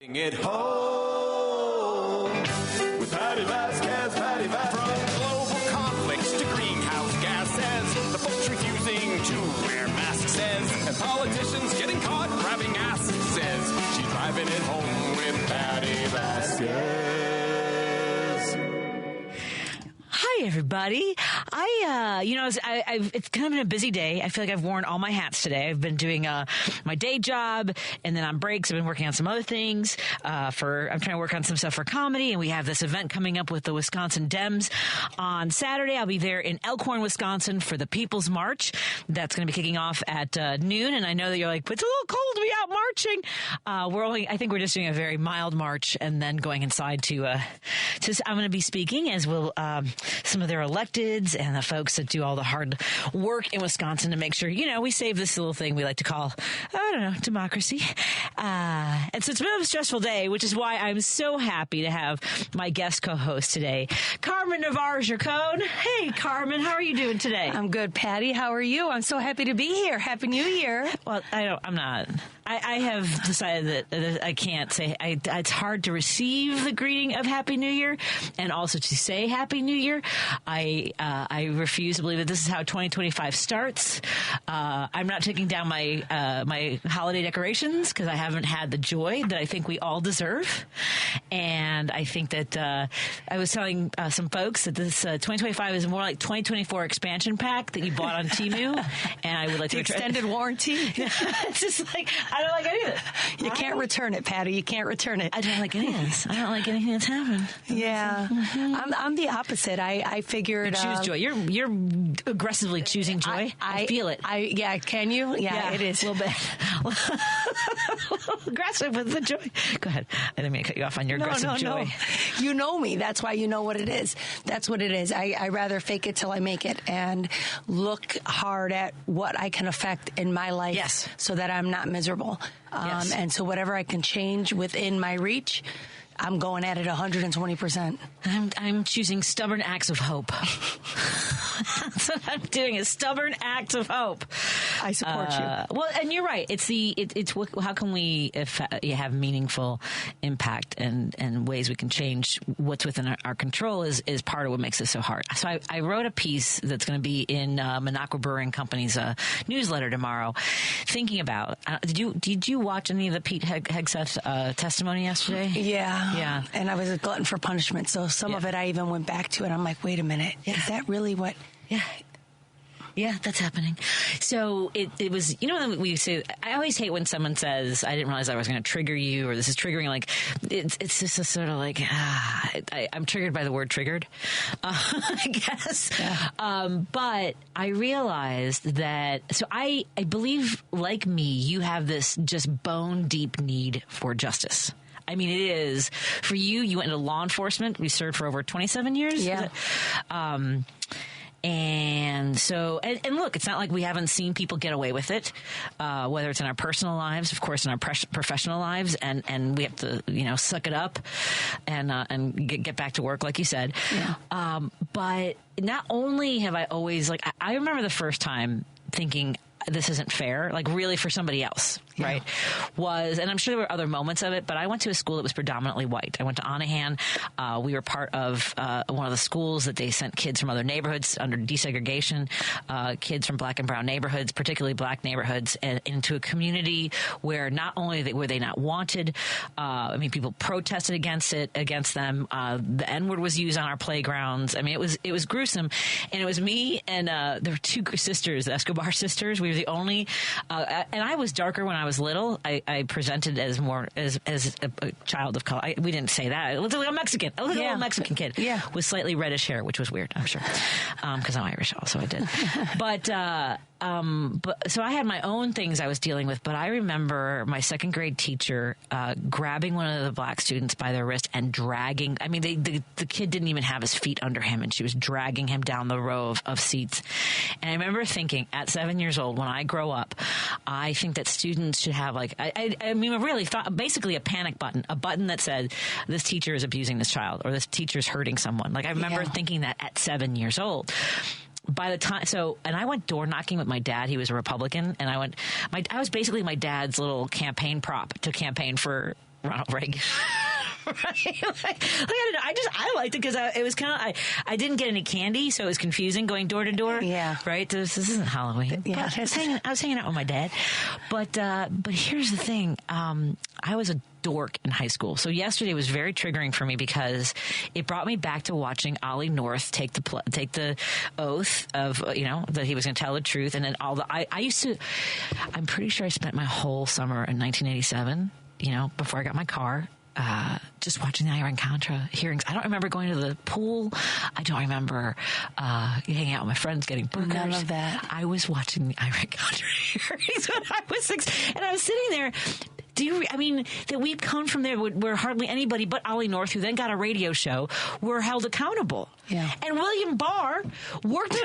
It home with Patti Vasquez, Patti Vasquez. From global conflicts to greenhouse gases, the folks refusing to wear masks says, and politicians getting caught grabbing asses says, she's driving it home with Patti Vasquez. Hi, everybody. It's kind of been a busy day. I feel like I've worn all my hats today. I've been doing my day job, and then on breaks, I've been working on some other things. I'm trying to work on some stuff for comedy, and we have this event coming up with the Wisconsin Dems on Saturday. I'll be there in Elkhorn, Wisconsin for the People's March. That's going to be kicking off at noon, and I know that you're like, it's a little cold to be out marching. I think we're just doing a very mild march, and then going inside to I'm going to be speaking, as will some of their electeds and the folks that do all the hard work in Wisconsin to make sure, we save this little thing we like to call, democracy. And so it's a bit of a stressful day, which is why I'm so happy to have my guest co-host today, Carmen Navarro Gercone. Hey, Carmen, how are you doing today? I'm good, Patty. How are you? I'm so happy to be here. Happy New Year. Well, I'm not. I have decided that I can't say. It's hard to receive the greeting of Happy New Year, and also to say Happy New Year. I refuse to believe that this is how 2025 starts. I'm not taking down my holiday decorations because I haven't had the joy that I think we all deserve. And I think that I was telling some folks that this 2025 is more like 2024 expansion pack that you bought on Temu, and I would like to extended warranty. It's just like I don't like any of it. You can't return it, Patty. You can't return it. I don't like any of this. I don't like anything that's happened. Yeah, I'm the opposite. I figured you choose joy. You're aggressively choosing joy. I feel it. Can you? Yeah, it is a little bit aggressive with the joy. Go ahead. I didn't mean to cut you off on your aggressive joy. No. You know me. That's why you know what it is. That's what it is. I rather fake it till I make it and look hard at what I can affect in my life, yes, so that I'm not miserable. Yes. And so whatever I can change within my reach, I'm going at it 120%. I'm choosing stubborn acts of hope. That's what I'm doing, is stubborn acts of hope. I support you. Well, and you're right. It's how can we have meaningful impact and ways we can change what's within our control is part of what makes this so hard. So I wrote a piece that's going to be in Minocqua Brewing Company's newsletter tomorrow, thinking about. Did you watch any of the Pete Hegseth testimony yesterday? Yeah. And I was a glutton for punishment, so some of it I even went back to, and I'm like, wait a minute, is that really what? Yeah, that's happening. So it was, we say, I always hate when someone says, I didn't realize I was going to trigger you, or this is triggering. Like, it's just a sort of like, I'm triggered by the word triggered, I guess. Yeah. But I realized that, so I believe, like me, you have this just bone deep need for justice. I mean, it is. For you, you went into law enforcement. You served for over 27 years. Yeah. And so, and look, it's not like we haven't seen people get away with it, whether it's in our personal lives, of course, in our professional lives, and we have to, suck it up and get back to work, like you said. Yeah. But not only have I always, I remember the first time thinking, this isn't fair, like really for somebody else, right? And I'm sure there were other moments of it, but I went to a school that was predominantly white. I went to Onahan. We were part of one of the schools that they sent kids from other neighborhoods under desegregation, kids from black and brown neighborhoods, particularly black neighborhoods, and into a community where not only were they not wanted, people protested against them. The N-word was used on our playgrounds. I mean, it was gruesome. And it was me and there were two sisters, the Escobar sisters. We were the only, and I was darker when I was little. I presented as more as a child of color. We didn't say that. I looked like a Mexican. I looked like a little Mexican kid with slightly reddish hair, which was weird, I'm sure, because I'm Irish also. I did, but so I had my own things I was dealing with. But I remember my second grade teacher grabbing one of the black students by their wrist and dragging. I mean, the kid didn't even have his feet under him, and she was dragging him down the row of seats. And I remember thinking, at 7 years old, when I grow up, I think that students should have I really thought basically a panic button, a button that said this teacher is abusing this child or this teacher is hurting someone. I remember thinking that at 7 years old. By the time, and I went door knocking with my dad. He was a Republican, and I was basically my dad's little campaign prop to campaign for Ronald Reagan. Right? I liked it because it was kind of I didn't get any candy, so it was confusing going door to door. Yeah, right. This isn't Halloween. Yeah, I was hanging out with my dad, but here's the thing. I was a dork in high school, so yesterday was very triggering for me because it brought me back to watching Ollie North take the oath of that he was going to tell the truth, and then I'm pretty sure I spent my whole summer in 1987. Before I got my car. Just watching the Iran-Contra hearings. I don't remember going to the pool. I don't remember hanging out with my friends, getting burgers. None of that. I was watching the Iran-Contra hearings when I was 6, and I was sitting there. That we've come from there where hardly anybody but Ollie North, who then got a radio show, were held accountable. Yeah. And William Barr worked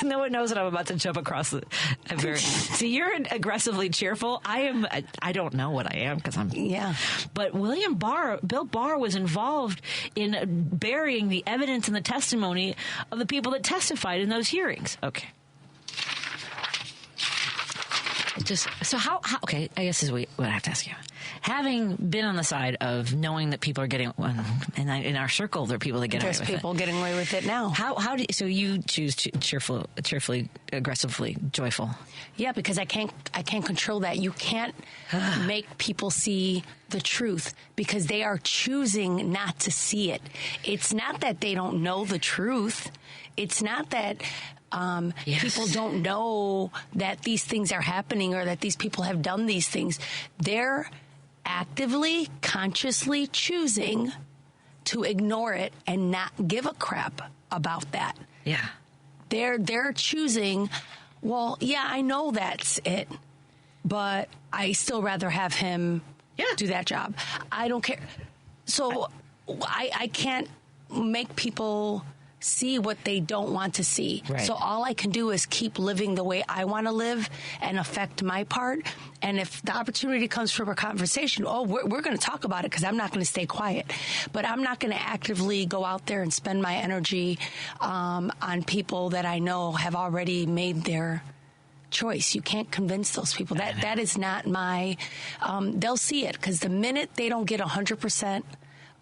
no one knows that I'm about to jump across the... See, you're aggressively cheerful. I don't know what I am because I'm... Yeah. But Bill Barr was involved in burying the evidence and the testimony of the people that testified in those hearings. Okay. Okay, I guess is what I have to ask you. Having been on the side of knowing that people are getting, and in our circle there are people that get away with it. There's people getting away with it now. So you choose cheerfully, aggressively, joyful? Yeah, because I can't control that. You can't make people see the truth because they are choosing not to see it. It's not that they don't know the truth. It's not that people don't know that these things are happening or that these people have done these things. They're actively, consciously choosing to ignore it and not give a crap about that. Yeah. They're choosing, well, yeah, I know that's it, but I still rather have him do that job. I don't care. So I can't make people see what they don't want to see. Right. So all I can do is keep living the way I want to live and affect my part. And if the opportunity comes for a conversation, we're going to talk about it because I'm not going to stay quiet. But I'm not going to actively go out there and spend my energy on people that I know have already made their choice. You can't convince those people. That is not my... they'll see it because the minute they don't get 100%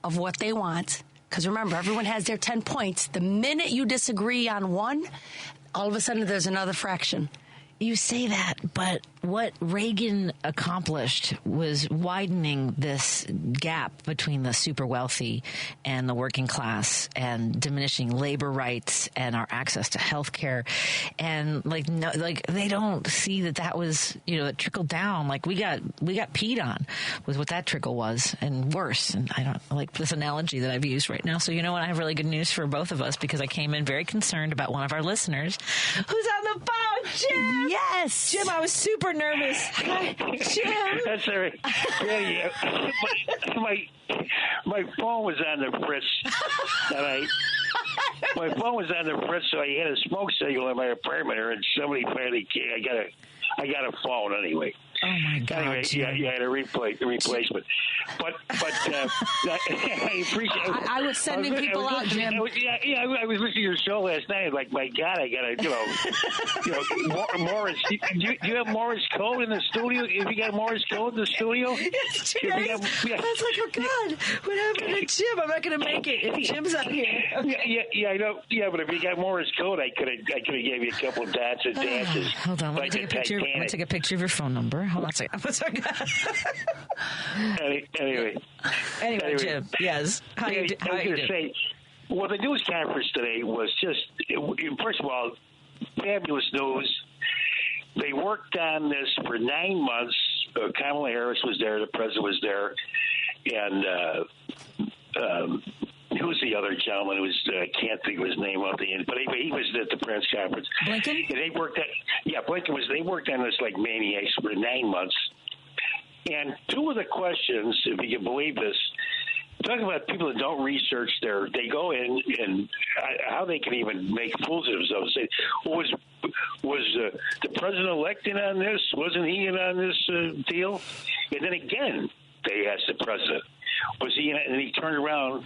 of what they want... Because remember, everyone has their 10 points. The minute you disagree on one, all of a sudden there's another fraction. You say that, but what Reagan accomplished was widening this gap between the super wealthy and the working class and diminishing labor rights and our access to health care. And they don't see that was, it trickled down. Like we got peed on was what that trickle was, and worse. And I don't like this analogy that I've used right now. So you know what? I have really good news for both of us because I came in very concerned about one of our listeners who's on the phone, Jim. Yes. Jim, I was super nervous. Hi, Jim. That's all right. Yeah. My phone was on the fritz, and my phone was on the fritz, so I had a smoke signal in my apartment, and somebody finally came. I got a phone anyway. Oh my God! Anyway, yeah, I had a replacement. But I appreciate. I was sending people out, Jim. I was listening to your show last night. Like, my God, I gotta, Morris. Do you have Morris code in the studio? If you got Morris code in the studio, yes, I was like, oh God, what happened to Jim? I'm not going to make it if Jim's out here. Okay. Yeah, I know. Yeah, but if you got Morris code, I could have gave you a couple of dots and dances. Hold on, let me take a picture. I'm going to take a picture of your phone number. Hold on a second. Anyway, Jim. Yes. How you doing? Well, the news conference today was just, first of all, fabulous news. They worked on this for 9 months. Kamala Harris was there. The president was there. And who's the other gentleman who was, I can't think of his name off the end, but he was at the press conference. Blinken? And they worked on this like maniacs for 9 months. And two of the questions, if you can believe this, talking about people that don't research they go in and how they can even make fools of themselves. Say, was the president-elect in on this? Wasn't he in on this deal? And then again, they asked the president, was he in it? And he turned around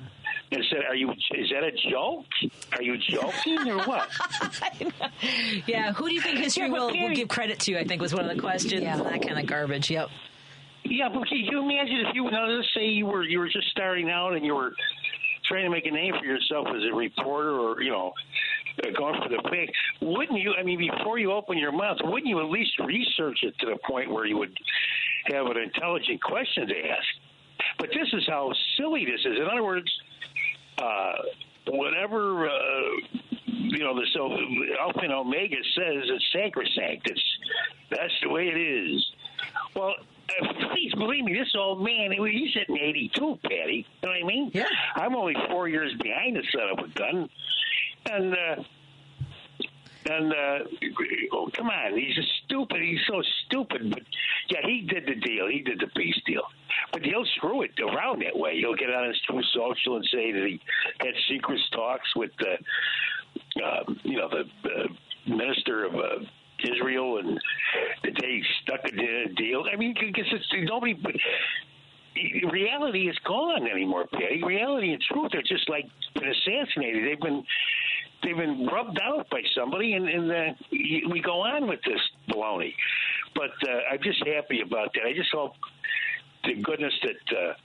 and said, is that a joke? Are you joking or what? Yeah, who do you think history will give credit to, I think was one of the questions. Yeah. That kind of garbage, yep. Yeah, but can you imagine if let's say you were just starting out and you were trying to make a name for yourself as a reporter or, going for the pay, wouldn't you, before you open your mouth, wouldn't you at least research it to the point where you would have an intelligent question to ask? But this is how silly this is. In other words, whatever, the Alpha and Omega says it's sacrosanct. That's the way it is. Well, please believe me, this old man, he's hitting 82, Patty. You know what I mean? Yeah. I'm only 4 years behind the son of a gun. And come on, he's stupid. He's so stupid. But, yeah, he did the deal. He did the peace deal. But he'll screw it around that way. He'll get on his True Social and say that he had secret talks with the minister of Israel and that they stuck a deal. Because nobody. Reality is gone anymore, Patty. Reality and truth are just like been assassinated. They've been rubbed out by somebody, and we go on with this baloney. But I'm just happy about that. I just hope to goodness that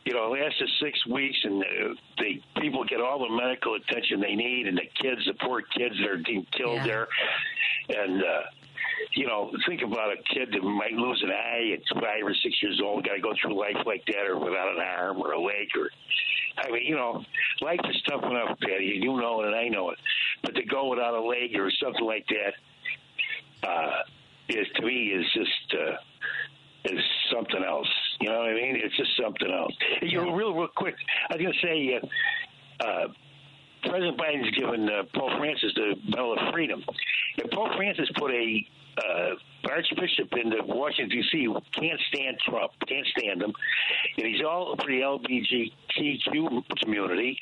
it lasts 6 weeks and the people get all the medical attention they need, and the poor kids that are being killed there. And, think about a kid that might lose an eye at 5 or 6 years old, got to go through life like that, or without an arm or a leg, life is tough enough, Patty. You know it and I know it. But to go without a leg or something like that to me is just is something else. You know what I mean? It's just something else. Real quick, I was going to say, President Biden's given Pope Francis the Medal of Freedom. And Pope Francis put a archbishop into Washington, D.C. who can't stand Trump, can't stand him. And he's all for the LGBTQ community.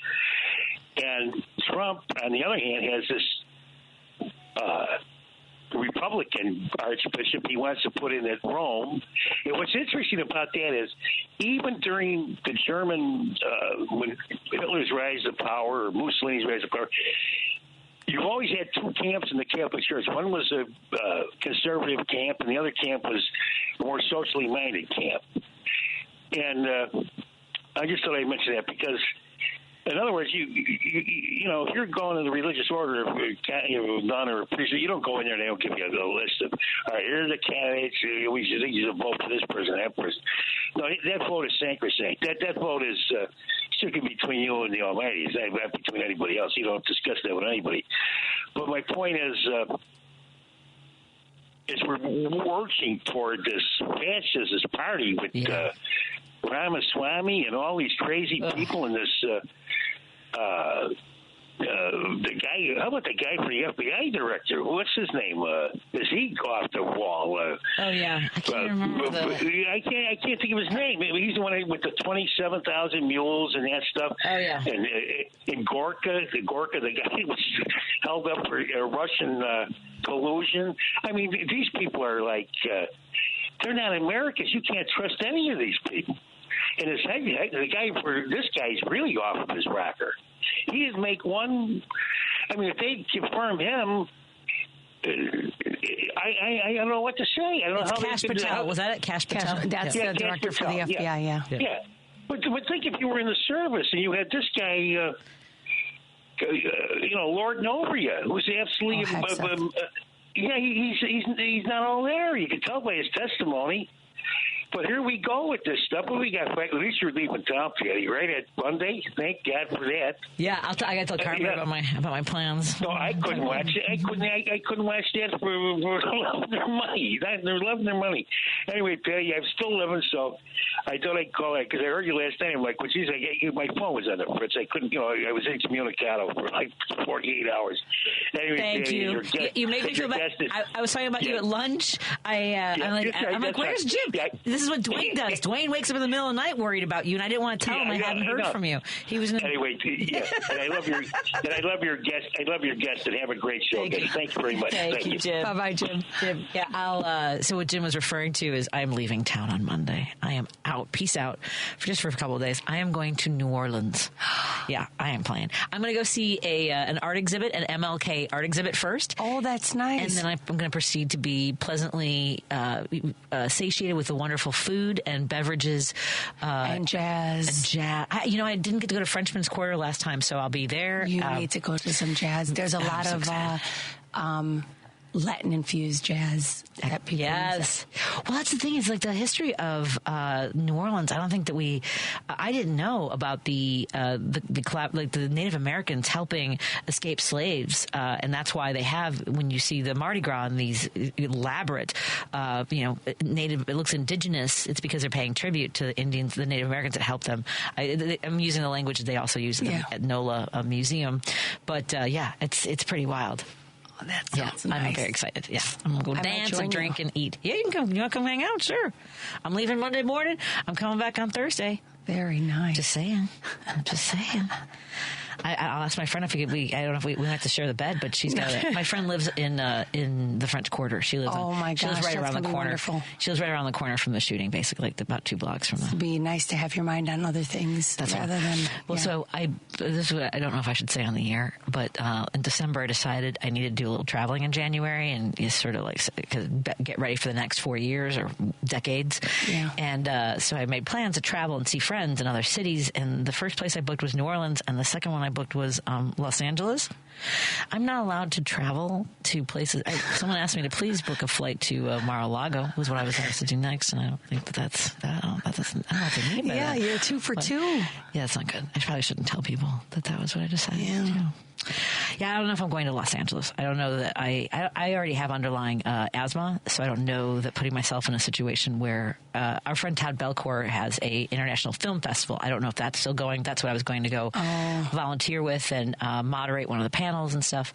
And Trump, on the other hand, has this Republican archbishop he wants to put in at Rome. And what's interesting about that is even during the German, when Hitler's rise to power or Mussolini's rise to power, you've always had two camps in the Catholic Church. One was a conservative camp, and the other camp was a more socially minded camp. And I just thought I'd mention that because, in other words, you know, if you're going to the religious order, nun or a priest, you don't go in there and they don't give you a list of, all right, here's the candidates. We should think you should vote for this person, that person. No, that vote is sacrosanct. That vote is strictly between you and the Almighty. It's not between anybody else. You don't discuss that with anybody. But my point is we're working toward this fascist party with Ramaswamy and all these crazy people in this. The guy, how about the guy for the FBI director? What's his name? Is he off the wall? I can't remember. I can't think of his name. He's the one with the 27,000 mules and that stuff. Oh yeah. And in Gorka, the guy was held up for Russian collusion. I mean, these people are like they're not Americans. You can't trust any of these people. And the guy for this guy's really off of his rocker. He didn't make one. I mean, if they confirm him, I don't know what to say. I don't know how Cash Patel. Was that it? Cash Patel? That's the director for the FBI, yeah. But think if you were in the service and you had this guy, Lord Novria, who's absolutely, he's not all there. You can tell by his testimony. But here we go with this stuff. But we got, at least you're leaving town, Patty, right, at Monday? Thank God for that. Yeah, I got to tell Carmen about my plans. No, I couldn't watch it. I couldn't watch that for loving their money. They're loving their money. Anyway, Patty, I'm still living, so I thought I'd call that because I heard you last night. I'm like, well, geez, my phone was on the fritz. I couldn't, I was incommunicado for like 48 hours. Anyway, thank Patty, you. You made me feel bad. I was talking about you at lunch. I'm like, where's Jim? Yeah. This is what Dwayne does. Dwayne wakes up in the middle of the night worried about you, and I didn't want to tell him I hadn't heard from you. He was anyway. Yeah, and I love your guest. I love your guest, and have a great show, guys. Thank you very much. Thank you, Jim. Bye, Jim. Yeah, so what Jim was referring to is I'm leaving town on Monday. I am out. Peace out for a couple of days. I am going to New Orleans. Yeah, I am playing. I'm going to go see an art exhibit, an MLK art exhibit first. Oh, that's nice. And then I'm going to proceed to be pleasantly satiated with the wonderful wonderful food and beverages. And jazz. I didn't get to go to Frenchman's Quarter last time, so I'll be there. You need to go to some jazz. There's a lot of Latin-infused jazz that people use. Well, that's the thing. Is like the history of New Orleans. I don't think that I didn't know about the Native Americans helping escaped slaves, and that's why they have, when you see the Mardi Gras and these elaborate, Native. It looks indigenous. It's because they're paying tribute to the Indians, the Native Americans that helped them. I'm using the language that they also use at NOLA Museum, but it's pretty wild. That sounds nice. I'm very excited. Yeah, I'm going to go dance and drink and eat. Yeah, you can come. You want to come hang out? Sure. I'm leaving Monday morning. I'm coming back on Thursday. Very nice. Just saying. I'm just saying. I'll ask my friend if we I don't know if we have to share the bed, but she's got it. My friend lives in the French Quarter. She lives. Oh my gosh, she lives right around the corner. Wonderful. She lives right around the corner from the shooting, basically, like about 2 blocks from the. It'd be nice to have your mind on other things rather than. Well, so this is what I don't know if I should say on the air, but in December I decided I needed to do a little traveling in January and just sort of like get ready for the next 4 years or decades. Yeah. And so I made plans to travel and see friends in other cities. And the first place I booked was New Orleans, and the second one I booked was Los Angeles. I'm not allowed to travel to places. Someone asked me to please book a flight to Mar-a-Lago, was what I was supposed to do next, and I don't think I don't know what they mean by that. Yeah, you're 2 for 2. Yeah, it's not good. I probably shouldn't tell people that was what I decided to do. Yeah, I don't know if I'm going to Los Angeles. I don't know that I already have underlying asthma, so I don't know that putting myself in a situation where our friend Todd Belcourt has a international film festival. I don't know if that's still going. That's what I was going to go volunteer with and moderate one of the panels and stuff.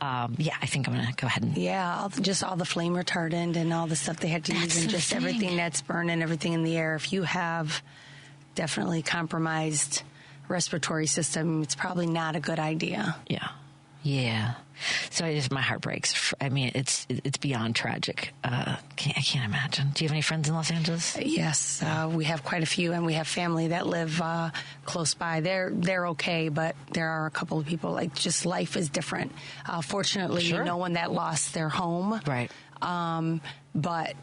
I think I'm going to go ahead and just all the flame retardant and all the stuff they had to use and just everything that's burning, everything in the air. If you have definitely compromised respiratory system, it's probably not a good idea. Yeah. So my heart breaks. I mean, it's beyond tragic. I can't imagine. Do you have any friends in Los Angeles? Yes, we have quite a few, and we have family that live close by. They're okay, but there are a couple of people, like, just life is different. Fortunately, no one that lost their home. Right. But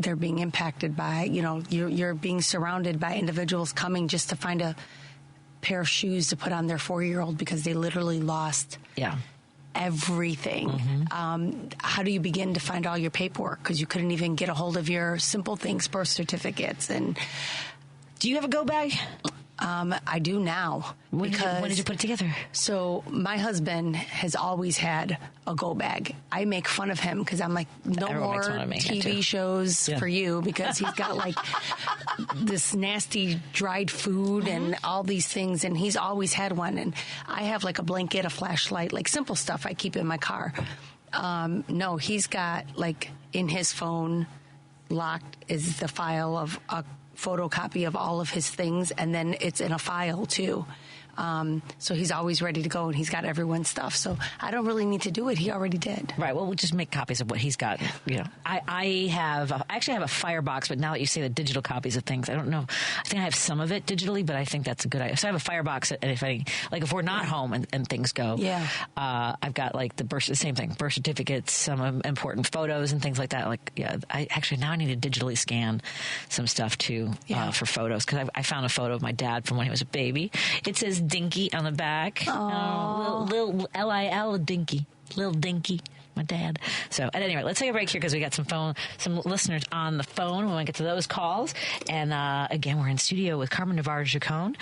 they're being impacted by, you're being surrounded by individuals coming just to find a pair of shoes to put on their 4-year-old because they literally lost everything. Mm-hmm. How do you begin to find all your paperwork? Because you couldn't even get a hold of your simple things, birth certificates. And do you have a go bag? I do now. When did you put it together? So my husband has always had a go bag. I make fun of him because I'm like, no Everyone more TV shows for you, because he's got like this nasty dried food and all these things, and he's always had one. And I have like a blanket, a flashlight, like simple stuff I keep in my car. No, he's got, like, in his phone locked is the file of a photocopy of all of his things, and then it's in a file too. So he's always ready to go, and he's got everyone's stuff. So I don't really need to do it. He already did. Right. Well, we'll just make copies of what he's got. I actually have a firebox, but now that you say the digital copies of things, I don't know. I think I have some of it digitally, but I think that's a good idea. So I have a firebox, and if we're not home and things go, I've got like same thing, birth certificates, some important photos and things like that. I need to digitally scan some stuff too for photos, because I found a photo of my dad from when he was a baby. It says Dinky on the back. Little Lil Dinky. Little Dinky. My dad. So at any rate, let's take a break here because we got some listeners on the phone. We want to get to those calls. And again, we're in studio with Carmen Navarro Gercone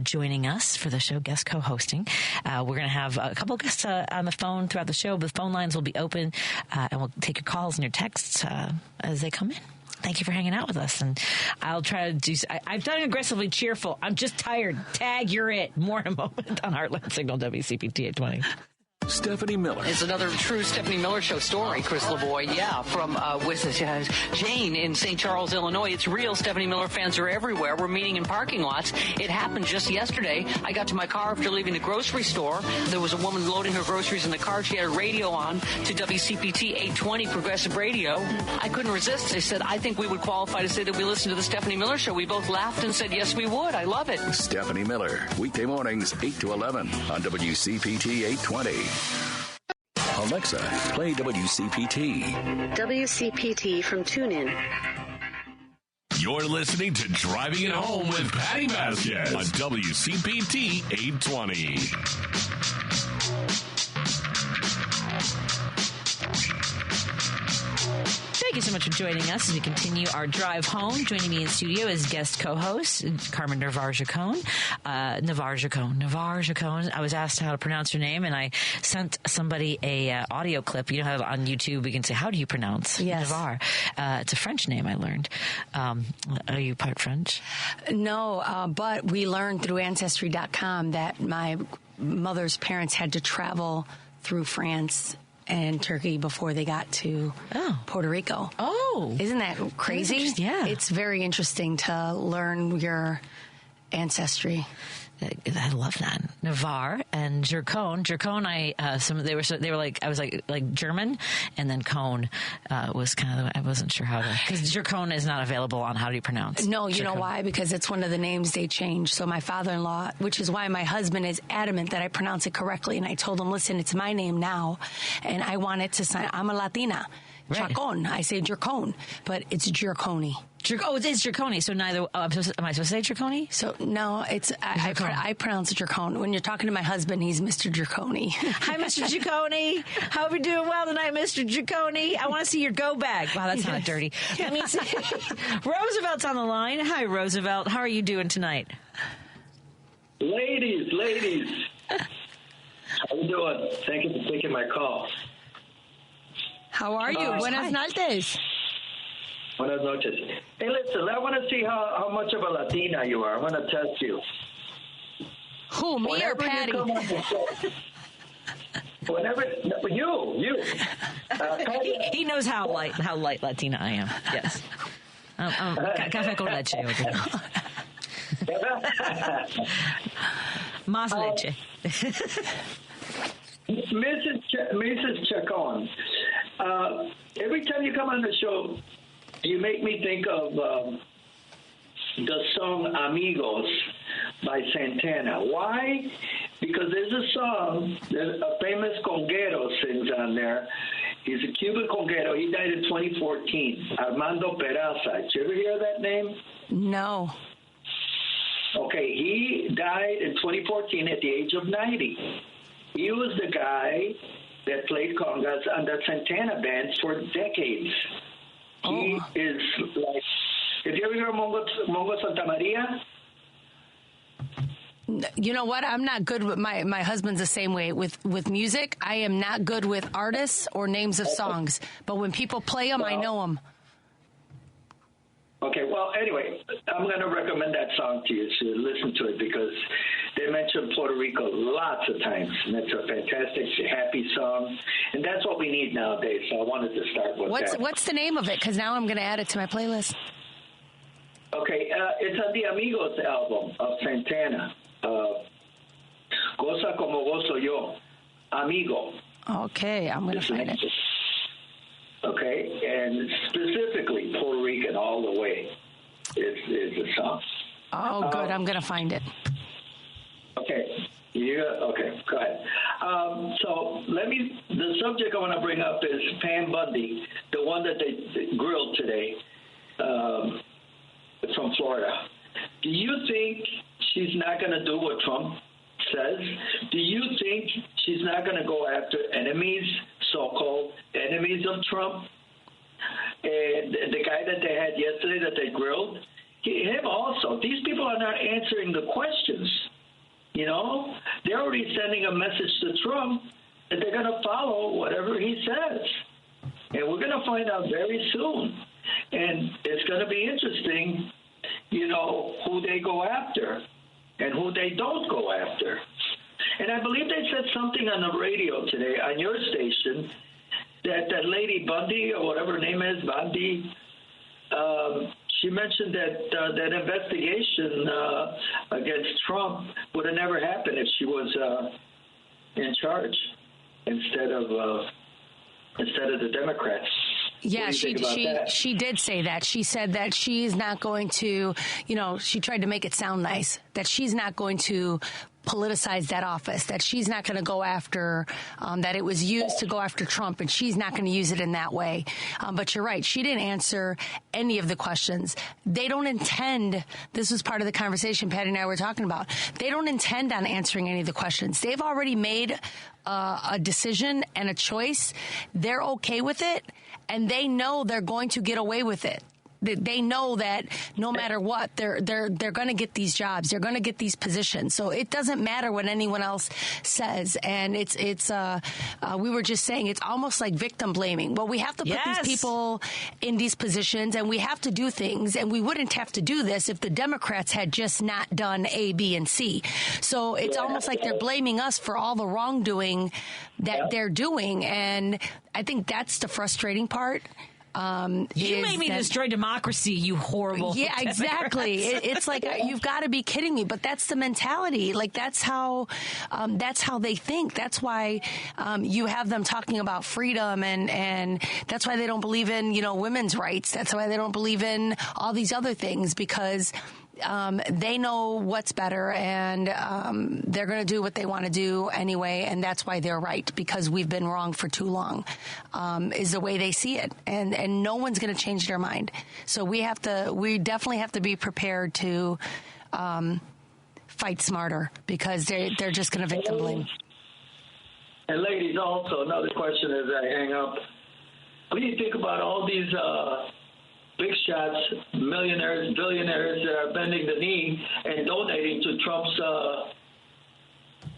joining us for the show, guest co-hosting. We're going to have a couple of guests on the phone throughout the show. The phone lines will be open, and we'll take your calls and your texts as they come in. Thank you for hanging out with us, and I'll try to do. I've done aggressively cheerful. I'm just tired. Tag, you're it. More in a moment on Heartland Signal WCPT 820. Stephanie Miller. It's another true Stephanie Miller Show story, Chris LeBoy. Yeah, from with Jane in St. Charles, Illinois. It's real. Stephanie Miller fans are everywhere. We're meeting in parking lots. It happened just yesterday. I got to my car after leaving the grocery store. There was a woman loading her groceries in the car. She had a radio on to WCPT 820 Progressive Radio. I couldn't resist. I said, I think we would qualify to say that we listen to the Stephanie Miller Show. We both laughed and said, yes, we would. I love it. Stephanie Miller, weekday mornings, 8 to 11 on WCPT 820. Alexa, play WCPT. WCPT from TuneIn. You're listening to Driving It Home with Patti Vasquez on WCPT 820. Thank you so much for joining us as we continue our drive home. Joining me in studio is guest co-host Carmen Navarro Gercone. Navarro Gercone. I was asked how to pronounce her name, and I sent somebody a audio clip. You know how on YouTube we can say, "How do you pronounce Navarre?" It's a French name, I learned. Are you part French? No, but we learned through Ancestry.com that my mother's parents had to travel through France and Turkey before they got to Puerto Rico. Oh. Isn't that crazy? Yeah. It's very interesting to learn your ancestry. I love that. Navarre and Gercone. Gercone, they were like, I was like German, and then Cone was kind of, I wasn't sure how to, because Gercone is not available on how do you pronounce. No, you Gercone. know why? Because it's one of the names they changed. So my father-in-law, which is why my husband is adamant that I pronounce it correctly, and I told him, listen, it's my name now, and I want it to sign, I'm a Latina. Right. Chacon. I say Gercone, but it's Gercone. It is Gercone. So neither. Am I supposed to say Gercone? So no, it's I pronounce it Gercone. When you're talking to my husband, he's Mr. Gercone. Hi, Mr. Gercone. Hope you're doing well tonight, Mr. Gercone. I want to see your go bag. Wow, that's not dirty. Let me see. Roosevelt's on the line. Hi, Roosevelt. How are you doing tonight? Ladies. How you doing? Thank you for taking my call. How are you? Buenas noches. Buenas noches. Hey, listen, I want to see how much of a Latina you are. I want to test you. Who, me or Patty? You. He knows how light Latina I am. Yes. Café con leche. Más leche. Mrs. Chacon, every time you come on the show, you make me think of the song Amigos by Santana. Why? Because there's a song that a famous conguero sings on there. He's a Cuban conguero. He died in 2014. Armando Peraza. Did you ever hear that name? No. Okay, he died in 2014 at the age of 90. He was the guy that played congas on the Santana band for decades. He is like, have you ever heard Mongo Santa Maria? You know what? I'm not good with my husband's the same way with music. I am not good with artists or names of songs. But when people play them, I know them. Okay, well, anyway, I'm going to recommend that song to you to listen to it because they mention Puerto Rico lots of times, and it's a fantastic, happy song, and that's what we need nowadays, so I wanted to start with that. What's the name of it? Because now I'm going to add it to my playlist. Okay, it's on the Amigos album of Santana. Goza como gozo yo. Amigo. Okay, I'm going to find it. Okay, and specifically Puerto Rican all the way is the song. Oh, good. I'm going to find it. Okay. Okay, go ahead. So the subject I want to bring up is Pam Bundy, the one that they grilled today from Florida. Do you think she's not going to do what Trump says? Do you think she's not going to go after enemies, so-called enemies of Trump? And the guy that they had yesterday that they grilled, him also. These people are not answering the questions. You know, they're already sending a message to Trump that they're going to follow whatever he says. And we're going to find out very soon. And it's going to be interesting, you know, who they go after and who they don't go after. And I believe they said something on the radio today on your station that lady Bundy, or whatever her name is, Bundy, she mentioned that that investigation against Trump would have never happened if she was in charge instead of the Democrats. Yeah, she did say that. She said that she's not going to, you know, she tried to make it sound nice, that she's not going to politicize that office, that she's not going to go after, that it was used to go after Trump, and she's not going to use it in that way. But you're right. She didn't answer any of the questions. They don't intend, this was part of the conversation Patty and I were talking about, they don't intend on answering any of the questions. They've already made a decision and a choice. They're okay with it, and they know they're going to get away with it. They know that no matter what, they're going to get these jobs. They're going to get these positions. So it doesn't matter what anyone else says. And we were just saying, it's almost like victim blaming. Well, we have to put these people in these positions, and we have to do things, and we wouldn't have to do this if the Democrats had just not done A, B, and C. So it's almost like they're blaming us for all the wrongdoing that they're doing. And I think that's the frustrating part. You made me destroy democracy, you horrible. Yeah, exactly. It's like, you've got to be kidding me. But that's the mentality. Like, that's how they think. That's why you have them talking about freedom, and that's why they don't believe in, women's rights. That's why they don't believe in all these other things, because they know what's better, and they're going to do what they want to do anyway, and that's why they're right, because we've been wrong for too long, is the way they see it, and no one's going to change their mind. So we definitely have to be prepared to fight smarter, because they're just going to victim blame. And ladies, also another question as I hang up: what do you think about all these big shots, millionaires, billionaires that are bending the knee and donating to Trump's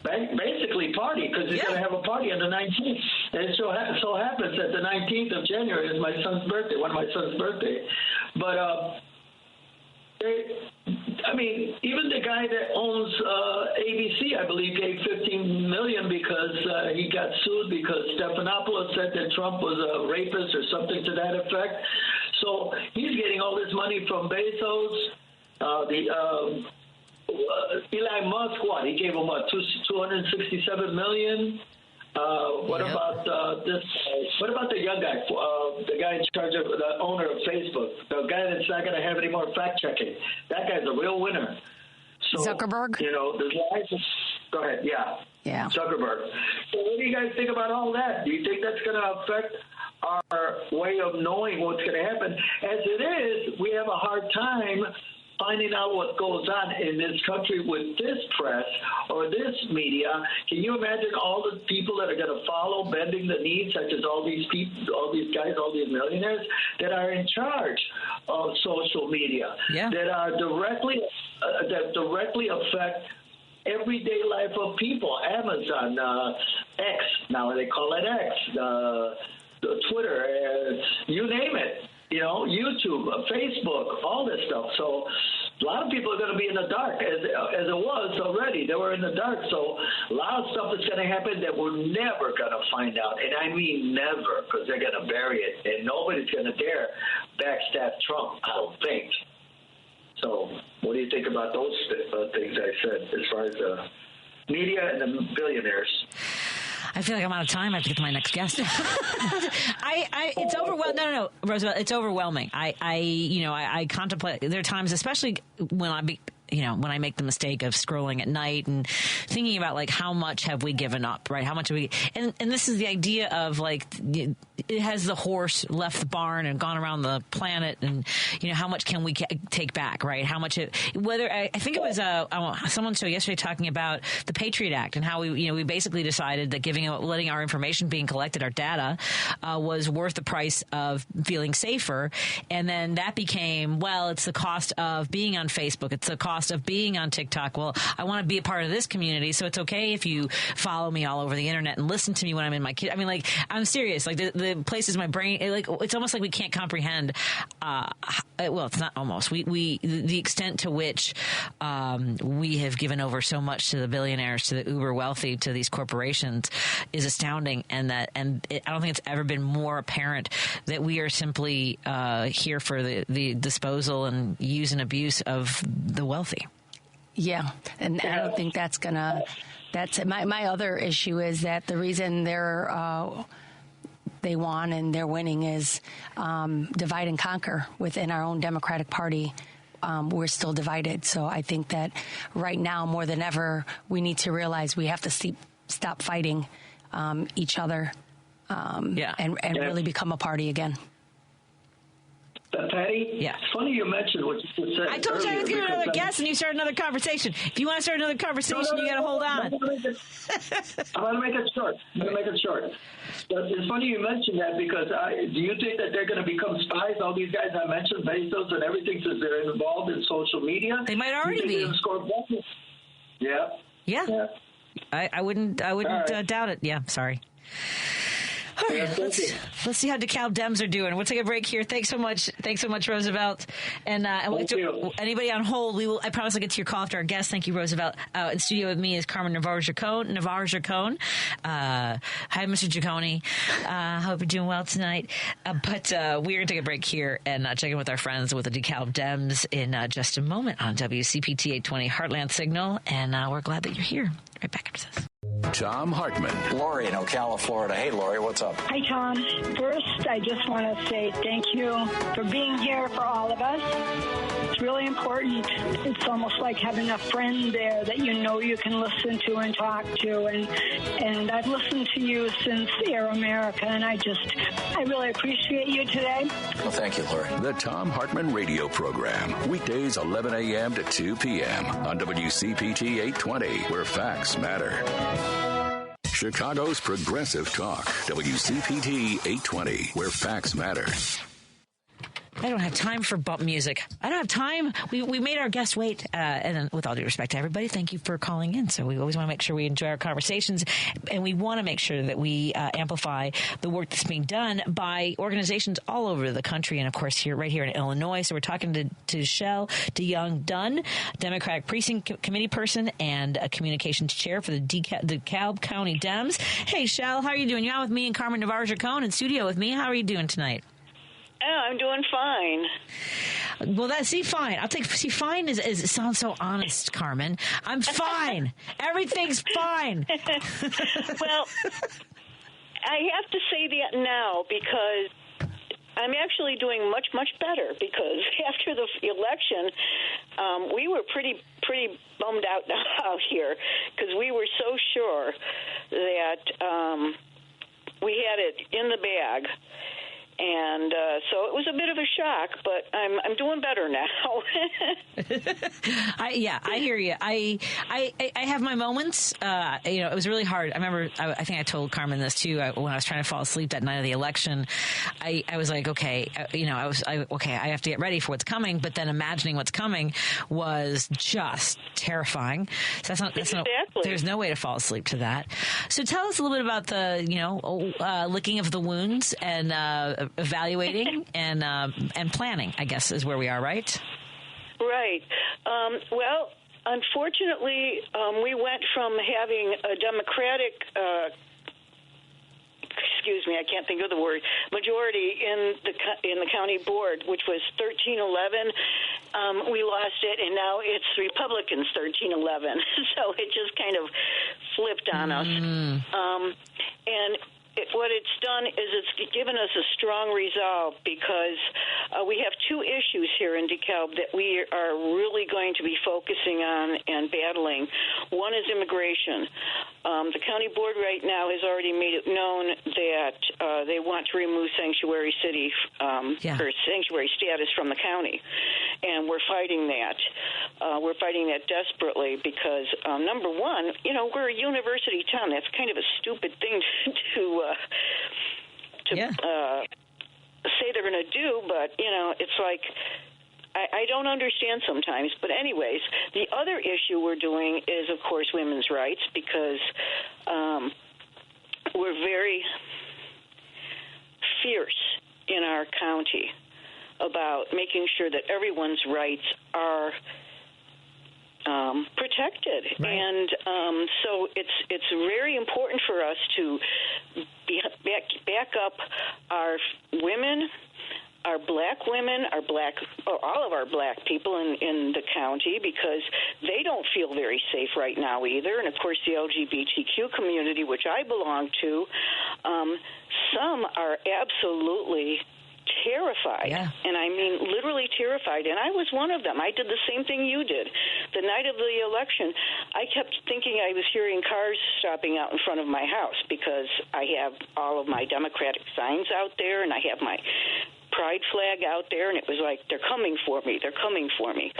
basically party, because he's going to have a party on the 19th. And it so happens that the 19th of January is my son's birthday, one of my son's birthday. But, even the guy that owns ABC, I believe, gave $15 million because he got sued because Stephanopoulos said that Trump was a rapist or something to that effect. So he's getting all this money from Bezos. Elon Musk, he gave him $267 million. What about this? What about the young guy, the guy in charge of the owner of Facebook, the guy that's not going to have any more fact checking? That guy's a real winner. So, Zuckerberg. The guys. Go ahead. Yeah. Zuckerberg. So what do you guys think about all that? Do you think that's going to affect our way of knowing what's going to happen? As it is, we have a hard time finding out what goes on in this country with this press or this media. Can you imagine all the people that are going to follow, bending the knee, such as all these people, all these guys, all these millionaires that are in charge of social media, that are directly affect everyday life of people? Amazon, X, now they call it X, Twitter, you name it. YouTube, Facebook, all this stuff. So a lot of people are going to be in the dark, as it was already. They were in the dark. So a lot of stuff is going to happen that we're never going to find out. And I mean never, because they're going to bury it. And nobody's going to dare backstab Trump, I don't think. So what do you think about those things I said as far as the media and the billionaires? I feel like I'm out of time. I have to get to my next guest. It's overwhelming. No, Roosevelt, it's overwhelming. I contemplate. There are times, especially when when I make the mistake of scrolling at night and thinking about like how much have we given up, right? How much have we? And this is the idea of like, it has the horse left the barn and gone around the planet, and how much can we take back, right? How much? I think it was someone's show yesterday talking about the Patriot Act and how we basically decided that letting our information being collected, our data, was worth the price of feeling safer, and then that became, well, it's the cost of being on Facebook, it's the cost of being on TikTok. Well, I want to be a part of this community, so it's okay if you follow me all over the internet and listen to me when I'm in my kid. I mean, like, I'm serious. Like the places my brain, it's almost like we can't comprehend. Well, it's not almost. The extent to which we have given over so much to the billionaires, to the uber wealthy, to these corporations is astounding, and I don't think it's ever been more apparent that we are simply here for the disposal and use and abuse of the wealthy. Yeah, and I don't think that's gonna. That's my other issue is that the reason they won and they're winning is divide and conquer within our own Democratic Party. we're still divided. So I think that right now, more than ever, we need to realize we have to stop fighting each other and really become a party again. Patty? Yeah. It's funny you mentioned what you just said. I told you I was giving another guess, and you started another conversation. If you want to start another conversation, you got to hold on. I'm going to make it short. But it's funny you mentioned that because do you think that they're going to become spies? All these guys I mentioned, Bezos and everything, since they're involved in social media. They might already be. Yeah. I wouldn't doubt it. Yeah, sorry. All right, let's see how DeKalb Dems are doing. We'll take a break here. Thanks so much, Roosevelt. And anybody on hold, I promise I'll get to your call after our guest. Thank you, Roosevelt. In studio with me is Carmen Navarro Gercone. Hi, Mr. Gercone. Hope you're doing well tonight. But we're going to take a break here and check in with our friends with the DeKalb Dems in just a moment on WCPT 820 Heartland Signal. And we're glad that you're here. Right back after this. Tom Hartman. Lori in Ocala, Florida. Hey, Lori, what's up? Hi, Tom. First, I just want to say thank you for being here for all of us. It's really important. It's almost like having a friend there that you know you can listen to and talk to. And I've listened to you since Air America, and I really appreciate you today. Well, thank you, Lori. The Tom Hartman Radio Program. Weekdays 11 a.m. to 2 p.m. on WCPT 820, where facts matter. Chicago's Progressive Talk, WCPT 820, where facts matter. I don't have time for bump music. I don't have time. We made our guests wait. And with all due respect to everybody, thank you for calling in. So we always want to make sure we enjoy our conversations. And we want to make sure that we amplify the work that's being done by organizations all over the country. And, of course, right here in Illinois. So we're talking to Shell DeYoung Dunn, Democratic Precinct Committee person and a communications chair for the DeKalb County Dems. Hey, Shell, how are you doing? You're on with me and Carmen Navarro Gercone in studio with me. How are you doing tonight? Oh, I'm doing fine. Well, fine. Fine it sounds so honest, Carmen. I'm fine. Everything's fine. Well, I have to say that now because I'm actually doing much, much better because after the election, we were pretty bummed out here because we were so sure that we had it in the bag. And so it was a bit of a shock, but I'm doing better now. I hear you. I have my moments. It was really hard. I remember. I think I told Carmen this too. When I was trying to fall asleep that night of the election, I was like, okay, I have to get ready for what's coming. But then imagining what's coming was just terrifying. So exactly. There's no way to fall asleep to that. So tell us a little bit about the licking of the wounds and evaluating and planning, I guess, is where we are, right? Right. Well, unfortunately, we went from having a Democratic, I can't think of the word, majority in the county board, which was 13-11. We lost it, and now it's Republicans 13-11. So it just kind of flipped on us. And what it's done is it's given us a strong resolve because we have two issues here in DeKalb that we are really going to be focusing on and battling. One is immigration. The county board right now has already made it known that they want to remove sanctuary city or sanctuary status from the county, and we're fighting that. We're fighting that desperately because, number one, we're a university town. That's kind of a stupid thing to say they're going to do, but, it's like I don't understand sometimes. But anyways, the other issue we're doing is, of course, women's rights because we're very fierce in our county about making sure that everyone's rights are protected. Right. And so it's very important for us to back up our women, our black women, all of our black people in the county because they don't feel very safe right now either. And, of course, the LGBTQ community, which I belong to, some are absolutely terrified. Yeah. And I mean literally terrified. And I was one of them. I did the same thing you did. The night of the election, I kept thinking I was hearing cars stopping out in front of my house because I have all of my Democratic signs out there and I have my pride flag out there, and it was like, they're coming for me. They're coming for me.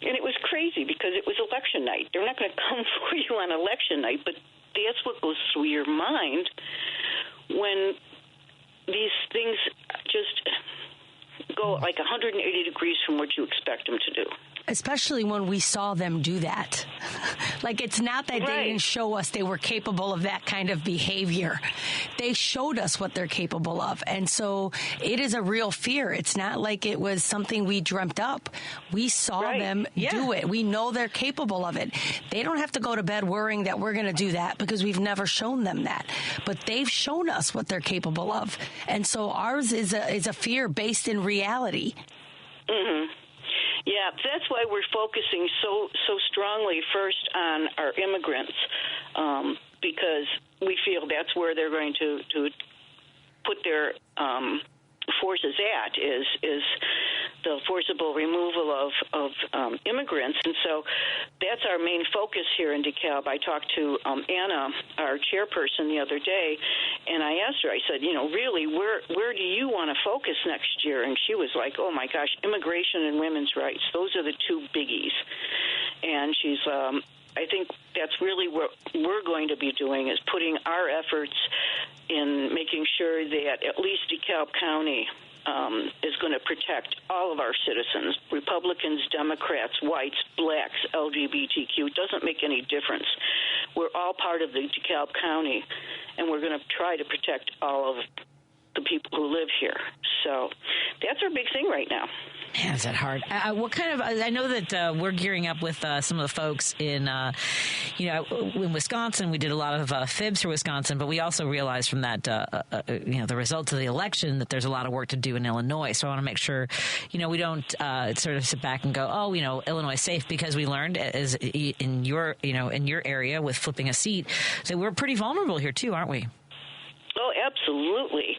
And it was crazy because it was election night. They're not going to come for you on election night, but that's what goes through your mind when these things just go like 180 degrees from what you expect them to do. Especially when we saw them do that. Like, it's not that they didn't show us they were capable of that kind of behavior. They showed us what they're capable of. And so it is a real fear. It's not like it was something we dreamt up. We saw them do it. We know they're capable of it. They don't have to go to bed worrying that we're going to do that because we've never shown them that. But they've shown us what they're capable of. And so ours is a fear based in reality. Mm-hmm. Yeah, that's why we're focusing so strongly first on our immigrants, because we feel that's where they're going to put their forces at is the forcible removal of immigrants. And so that's our main focus here in DeKalb. I talked to Anna, our chairperson, the other day, and I asked her, I said, really, where do you want to focus next year? And she was like, oh, my gosh, immigration and women's rights. Those are the two biggies. And she's I think that's really what we're going to be doing is putting our efforts in making sure that at least DeKalb County is going to protect all of our citizens, Republicans, Democrats, whites, blacks, LGBTQ. It doesn't make any difference. We're all part of the DeKalb County, and we're going to try to protect all of the people who live here. So that's our big thing right now. Man, is that hard? What kind of? I know that we're gearing up with some of the folks in, in Wisconsin. We did a lot of fibs for Wisconsin, but we also realized from that, the results of the election that there's a lot of work to do in Illinois. So I want to make sure, we don't sort of sit back and go, Illinois is safe, because we learned as in your area with flipping a seat that we're pretty vulnerable here too, aren't we? Oh, absolutely.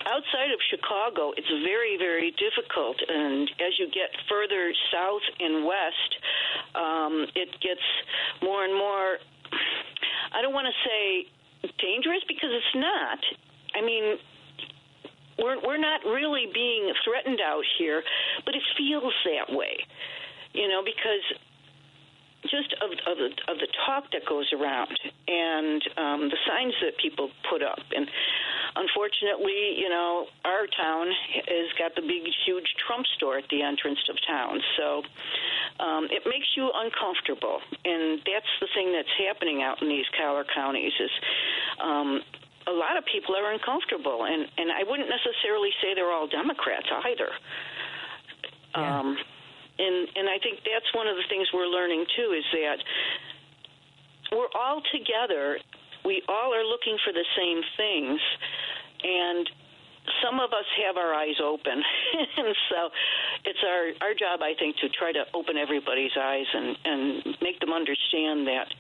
Outside of Chicago, it's very, very difficult. And as you get further south and west, it gets more and more, I don't want to say dangerous, because it's not. I mean, we're not really being threatened out here, but it feels that way, because just of the talk that goes around and the signs that people put up. And unfortunately, our town has got the big, huge Trump store at the entrance of town. So it makes you uncomfortable. And that's the thing that's happening out in these collar counties is a lot of people are uncomfortable. And I wouldn't necessarily say they're all Democrats either. Yeah. And I think that's one of the things we're learning, too, is that we're all together. We all are looking for the same things, and some of us have our eyes open. And so it's our job, I think, to try to open everybody's eyes and make them understand that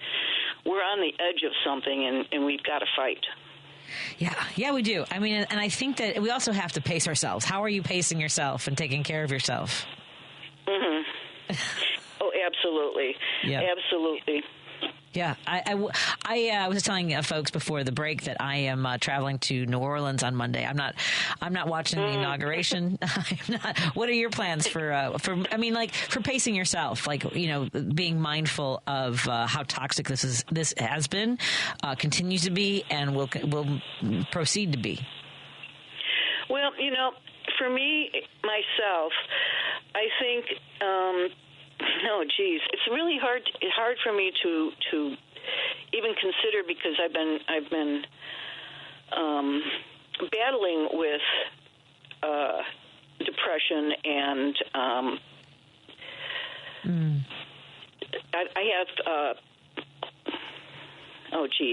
we're on the edge of something and we've got to fight. Yeah, we do. I mean, and I think that we also have to pace ourselves. How are you pacing yourself and taking care of yourself? Mm-hmm. Oh, absolutely. Yeah. Absolutely. Yeah, I was telling folks before the break that I am traveling to New Orleans on Monday. I'm not watching the inauguration. I'm not. What are your plans for pacing yourself? Like, being mindful of how toxic this has been, continues to be, and will proceed to be. Well, for me, myself, I think, it's really hard for me to even consider, because I've been battling with depression, and I have.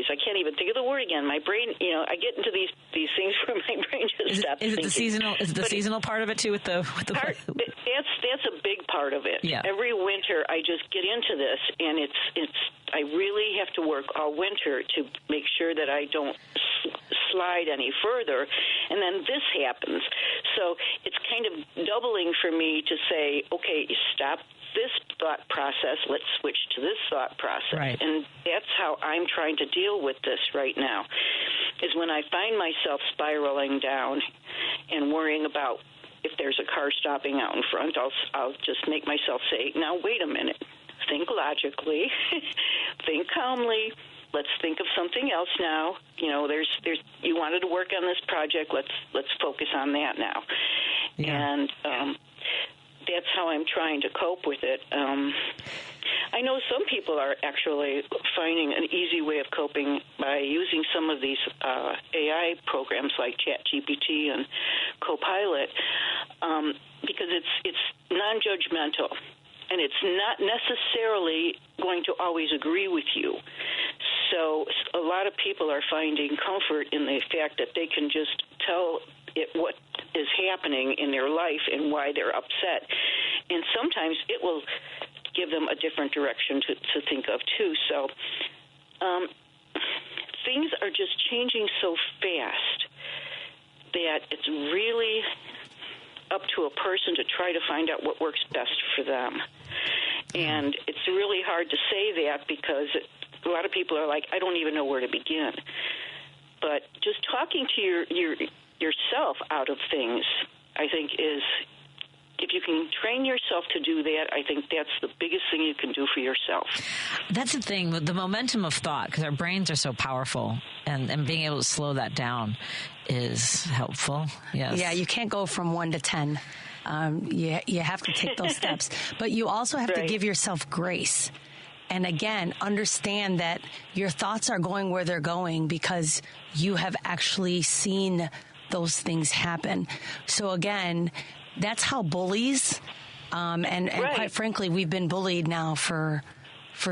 I can't even think of the word again. My brain, I get into these things where my brain just stops thinking. Is it the seasonal part of it too? With the part, that's a big part of it. Yeah. Every winter, I just get into this, and it's. I really have to work all winter to make sure that I don't slide any further. And then this happens. So it's kind of doubling for me to say, okay, stop this thought process, let's switch to this thought process. Right. And that's how I'm trying to deal with this right now, is when I find myself spiraling down and worrying about if there's a car stopping out in front, I'll just make myself say, now, wait a minute. Think logically. Think calmly. Let's think of something else now. You know, there's you wanted to work on this project. Let's focus on that now. Yeah. And that's how I'm trying to cope with it. I know some people are actually finding an easy way of coping by using some of these AI programs like ChatGPT and Copilot, because it's non-judgmental, and it's not necessarily going to always agree with you. So a lot of people are finding comfort in the fact that they can just tell it what is happening in their life and why they're upset. And sometimes it will give them a different direction to think of, too. So things are just changing so fast that it's really up to a person to try to find out what works best for them. And it's really hard to say that because a lot of people are like, I don't even know where to begin. But just talking to yourself out of things, I think, is, if you can train yourself to do that, I think that's the biggest thing you can do for yourself. That's the thing, the momentum of thought, because our brains are so powerful, and being able to slow that down is helpful. Yes. Yeah, you can't go from 1 to 10. You have to take those steps. But you also have to give yourself grace. And again, understand that your thoughts are going where they're going because you have actually seen those things happen. So again, that's how bullies, and quite frankly, we've been bullied now for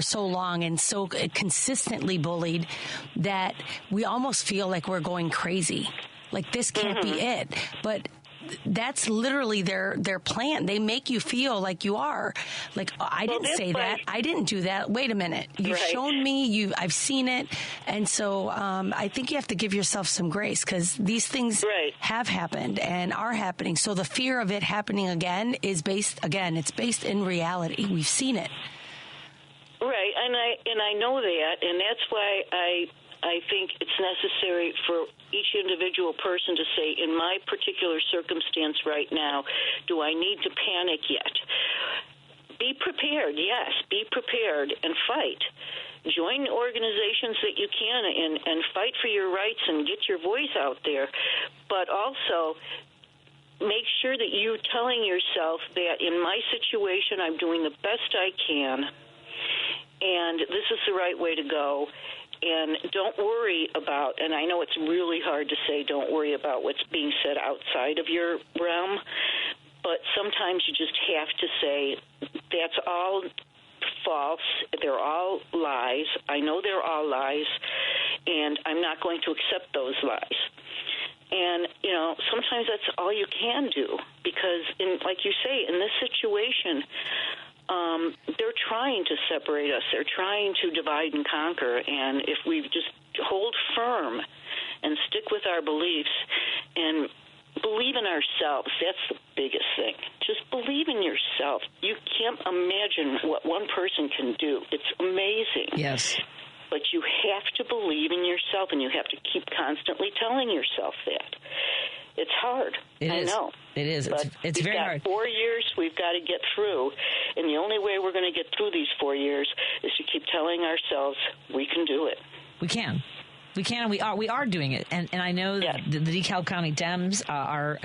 so long and so consistently bullied that we almost feel like we're going crazy. Like this can't be it. But that's literally their plan. They make you feel like you are. Like, I didn't say that. I didn't do that. Wait a minute. You've shown me. I've seen it. And so I think you have to give yourself some grace because these things have happened and are happening. So the fear of it happening again is based in reality. We've seen it. Right. And I know that. And that's why I think it's necessary for each individual person to say, in my particular circumstance right now, do I need to panic yet? Be prepared, yes, be prepared and fight. Join organizations that you can and fight for your rights and get your voice out there. But also make sure that you're telling yourself that in my situation I'm doing the best I can and this is the right way to go. And don't worry about, and I know it's really hard to say don't worry about what's being said outside of your realm, but sometimes you just have to say that's all false, they're all lies, I know they're all lies, and I'm not going to accept those lies. And, you know, sometimes that's all you can do because, like you say, in this situation, they're trying to separate us. They're trying to divide and conquer. And if we just hold firm and stick with our beliefs and believe in ourselves, that's the biggest thing. Just believe in yourself. You can't imagine what one person can do. It's amazing. Yes. But you have to believe in yourself, and you have to keep constantly telling yourself that. It's hard. I know. It is. It's very hard. 4 years we've got to get through, and the only way we're going to get through these 4 years is to keep telling ourselves we can do it. We can. We can, and we are doing it, and I know that the DeKalb County Dems are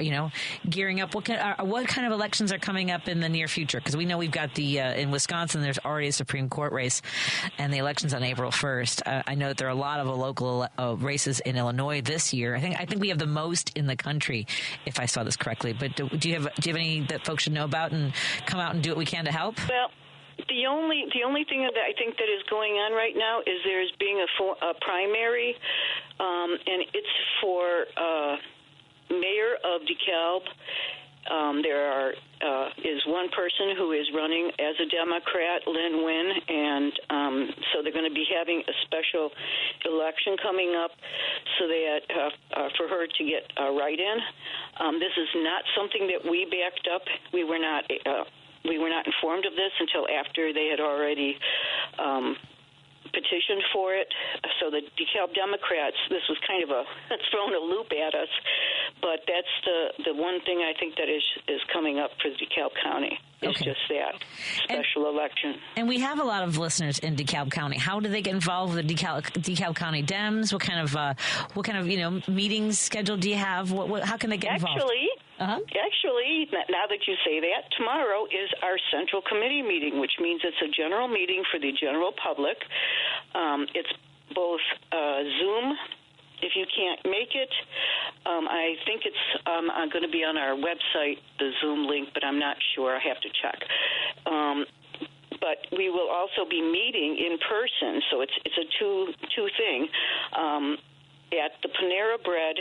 gearing up. What kind of elections are coming up in the near future? Because we know we've got in Wisconsin there's already a Supreme Court race, and the election's on April 1st. I know that there are a lot of local races in Illinois this year. I think we have the most in the country, if I saw this correctly. But do you have any that folks should know about and come out and do what we can to help? Well, the only thing that I think that is going on right now is there's being a primary, and it's for mayor of DeKalb, There is one person who is running as a Democrat, Lynn Wynn, and so they're going to be having a special election coming up so that for her to get a write-in. This is not something that we backed up. We were not informed of this until after they had already petitioned for it. So the DeKalb Democrats, this was kind of thrown a loop at us, but that's the one thing I think that is coming up for DeKalb County. It's just that special election. And we have a lot of listeners in DeKalb County. How do they get involved with the DeKalb County Dems? What kind of meetings scheduled do you have? How can they get involved? Actually, now that you say that, tomorrow is our central committee meeting, which means it's a general meeting for the general public. It's both Zoom. If you can't make it, I think it's going to be on our website, the Zoom link, but I'm not sure. I have to check. But we will also be meeting in person, so it's a two thing at the Panera Bread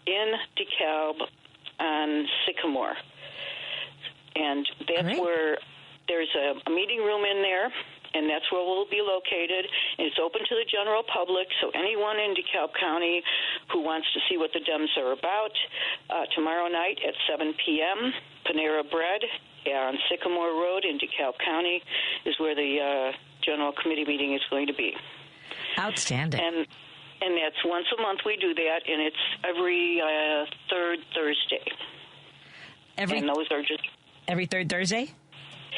in DeKalb on Sycamore, and that's where there's a meeting room in there. And that's where we'll be located. And it's open to the general public, so anyone in DeKalb County who wants to see what the Dems are about, tomorrow night at 7 p.m., Panera Bread on Sycamore Road in DeKalb County is where the general committee meeting is going to be. Outstanding. And that's once a month we do that, and it's every third Thursday. And those are just... Every third Thursday?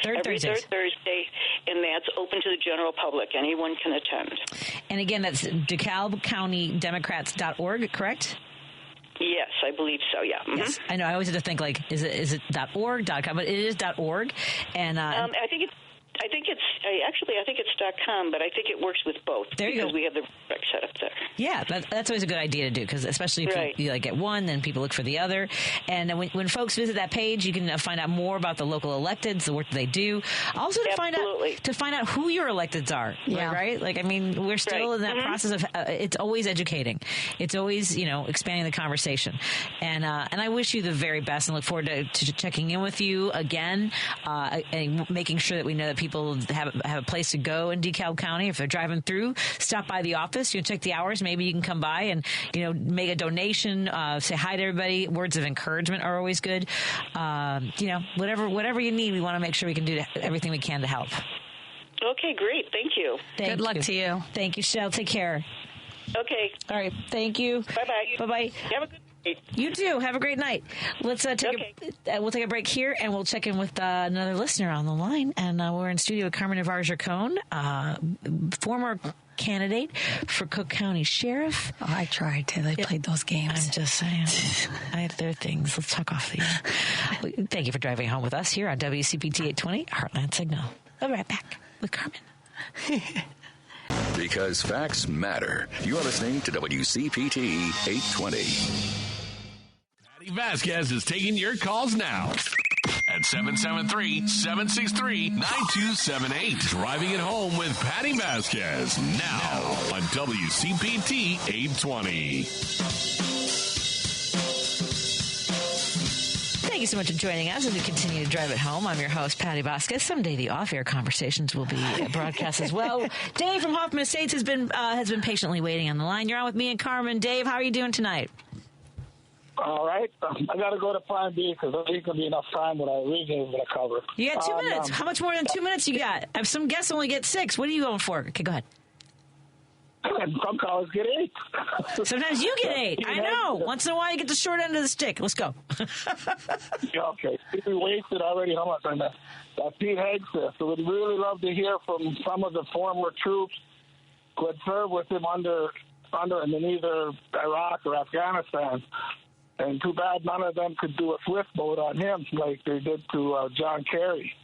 Every third Thursday, and that's open to the general public. Anyone can attend. And again, that's DeKalbCountyDemocrats.org, correct? Yes, I believe so, yeah. Mm-hmm. Yes, I know. I always have to think, is it .org, .com, but it is .org. And I think it's .com, but I think it works with both. There you go. Because we have the correct setup there. Yeah, that's always a good idea to do, because especially if you get one, then people look for the other. And when folks visit that page, you can find out more about the local electeds, the work that they do. Also to find out who your electeds are. Yeah. Right? We're still in that process of it's always educating. It's always, expanding the conversation. And I wish you the very best and look forward to checking in with you again and making sure that we know that people have a place to go in DeKalb County. If they're driving through, stop by the office. Check the hours. Maybe you can come by and make a donation. Say hi to everybody. Words of encouragement are always good. Whatever you need, we want to make sure we can do everything we can to help. Okay, great. Thank you. Good luck to you. Thank you, Shell. Take care. Okay. All right. Thank you. Bye-bye. Bye-bye. Have a good night. You too. Have a great night. Let's we'll take a break here, and we'll check in with another listener on the line. And we're in studio with Carmen Navarro Gercone, former candidate for Cook County Sheriff. Oh, I tried to. They played those games. I'm just saying. There are things. Let's talk off the air. Thank you for driving home with us here on WCPT 820, Heartland Signal. I'll be right back with Carmen. Because facts matter. You're listening to WCPT 820. Patti Vasquez is taking your calls now at 773-763-9278. Driving it home with Patti Vasquez now on WCPT 820. Thank you so much for joining us as we continue to drive it home. I'm your host, Patti Vasquez. Someday the off-air conversations will be broadcast as well. Dave from Hoffman Estates has been patiently waiting on the line. You're on with me and Carmen. Dave, how are you doing tonight? All right. I got to go to Plan B because there ain't going to be enough time what I originally was going to cover. You got 2 minutes. How much more than 2 minutes you got? Some guests only get 6. What are you going for? Okay, go ahead. Some callers get 8. Sometimes you get 8. I know. Once in a while, you get the short end of the stick. Let's go. Okay. We wasted already how much on that Pete Hegseth. So we'd really love to hear from some of the former troops who had served with him under in either Iraq or Afghanistan. And too bad none of them could do a swift boat on him like they did to John Kerry.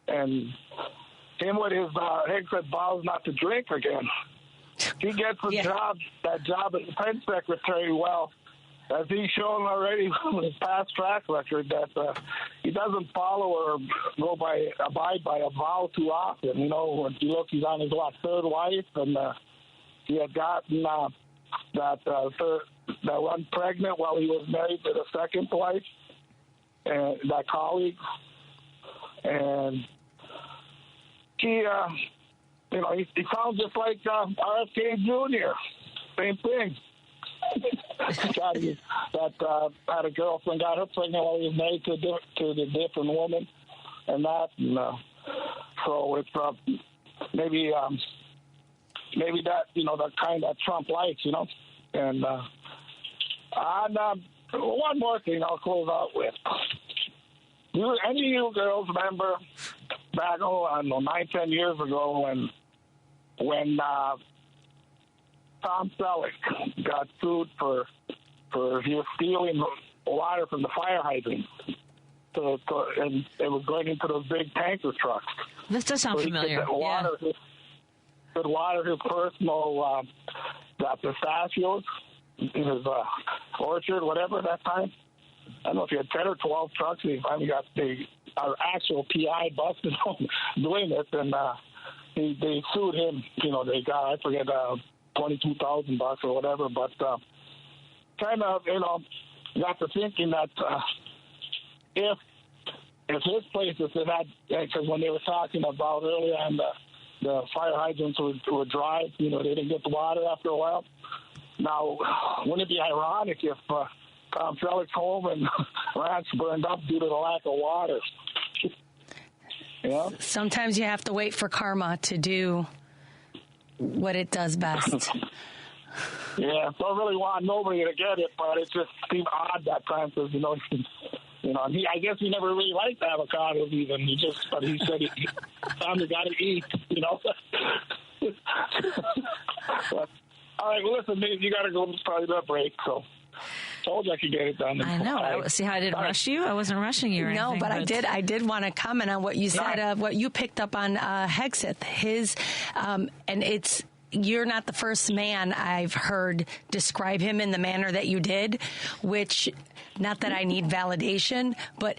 And him with his Hegseth vows not to drink again. He gets that job as defense secretary well, as he's shown already from his past track record that he doesn't follow or abide by a vow too often. When you look, he's on his third wife, and he had gotten that one pregnant while he was married to the second wife. and my colleagues, and he sounds just like RFK Jr. Same thing. That had a girlfriend, got her pregnant while he was married to the different woman, and that. And, so it's maybe that the kind that Trump likes, And one more thing I'll close out with. Do any of you girls remember back 9-10 years ago when Tom Selleck got sued for he was stealing water from the fire hydrant, and it was going into those big tanker trucks. This does sound familiar. Could water his personal pistachios in his orchard, whatever, that time. I don't know if he had 10 or 12 trucks, and he finally got our actual PI busted on doing it, and they sued him. They got, I forget, $22,000 or whatever, but kind of, got to thinking that if his places had, because when they were talking about earlier on the fire hydrants would dry, they didn't get the water after a while. Now, wouldn't it be ironic if Tom Selleck's home and ranch burned up due to the lack of water? Sometimes you have to wait for karma to do what it does best. Yeah, don't really want nobody to get it, but it just seemed odd that time because, I guess he never really liked avocados even. But he said Tommy got to eat, But, all right, well, listen, you got to go probably to a break, so told you I could get it done. I know. See how I didn't rush you? I wasn't rushing you or anything. No, but I did want to comment on what you said, what you picked up on Hegseth. His, and it's, you're not the first man I've heard describe him in the manner that you did, which, not that I need validation, but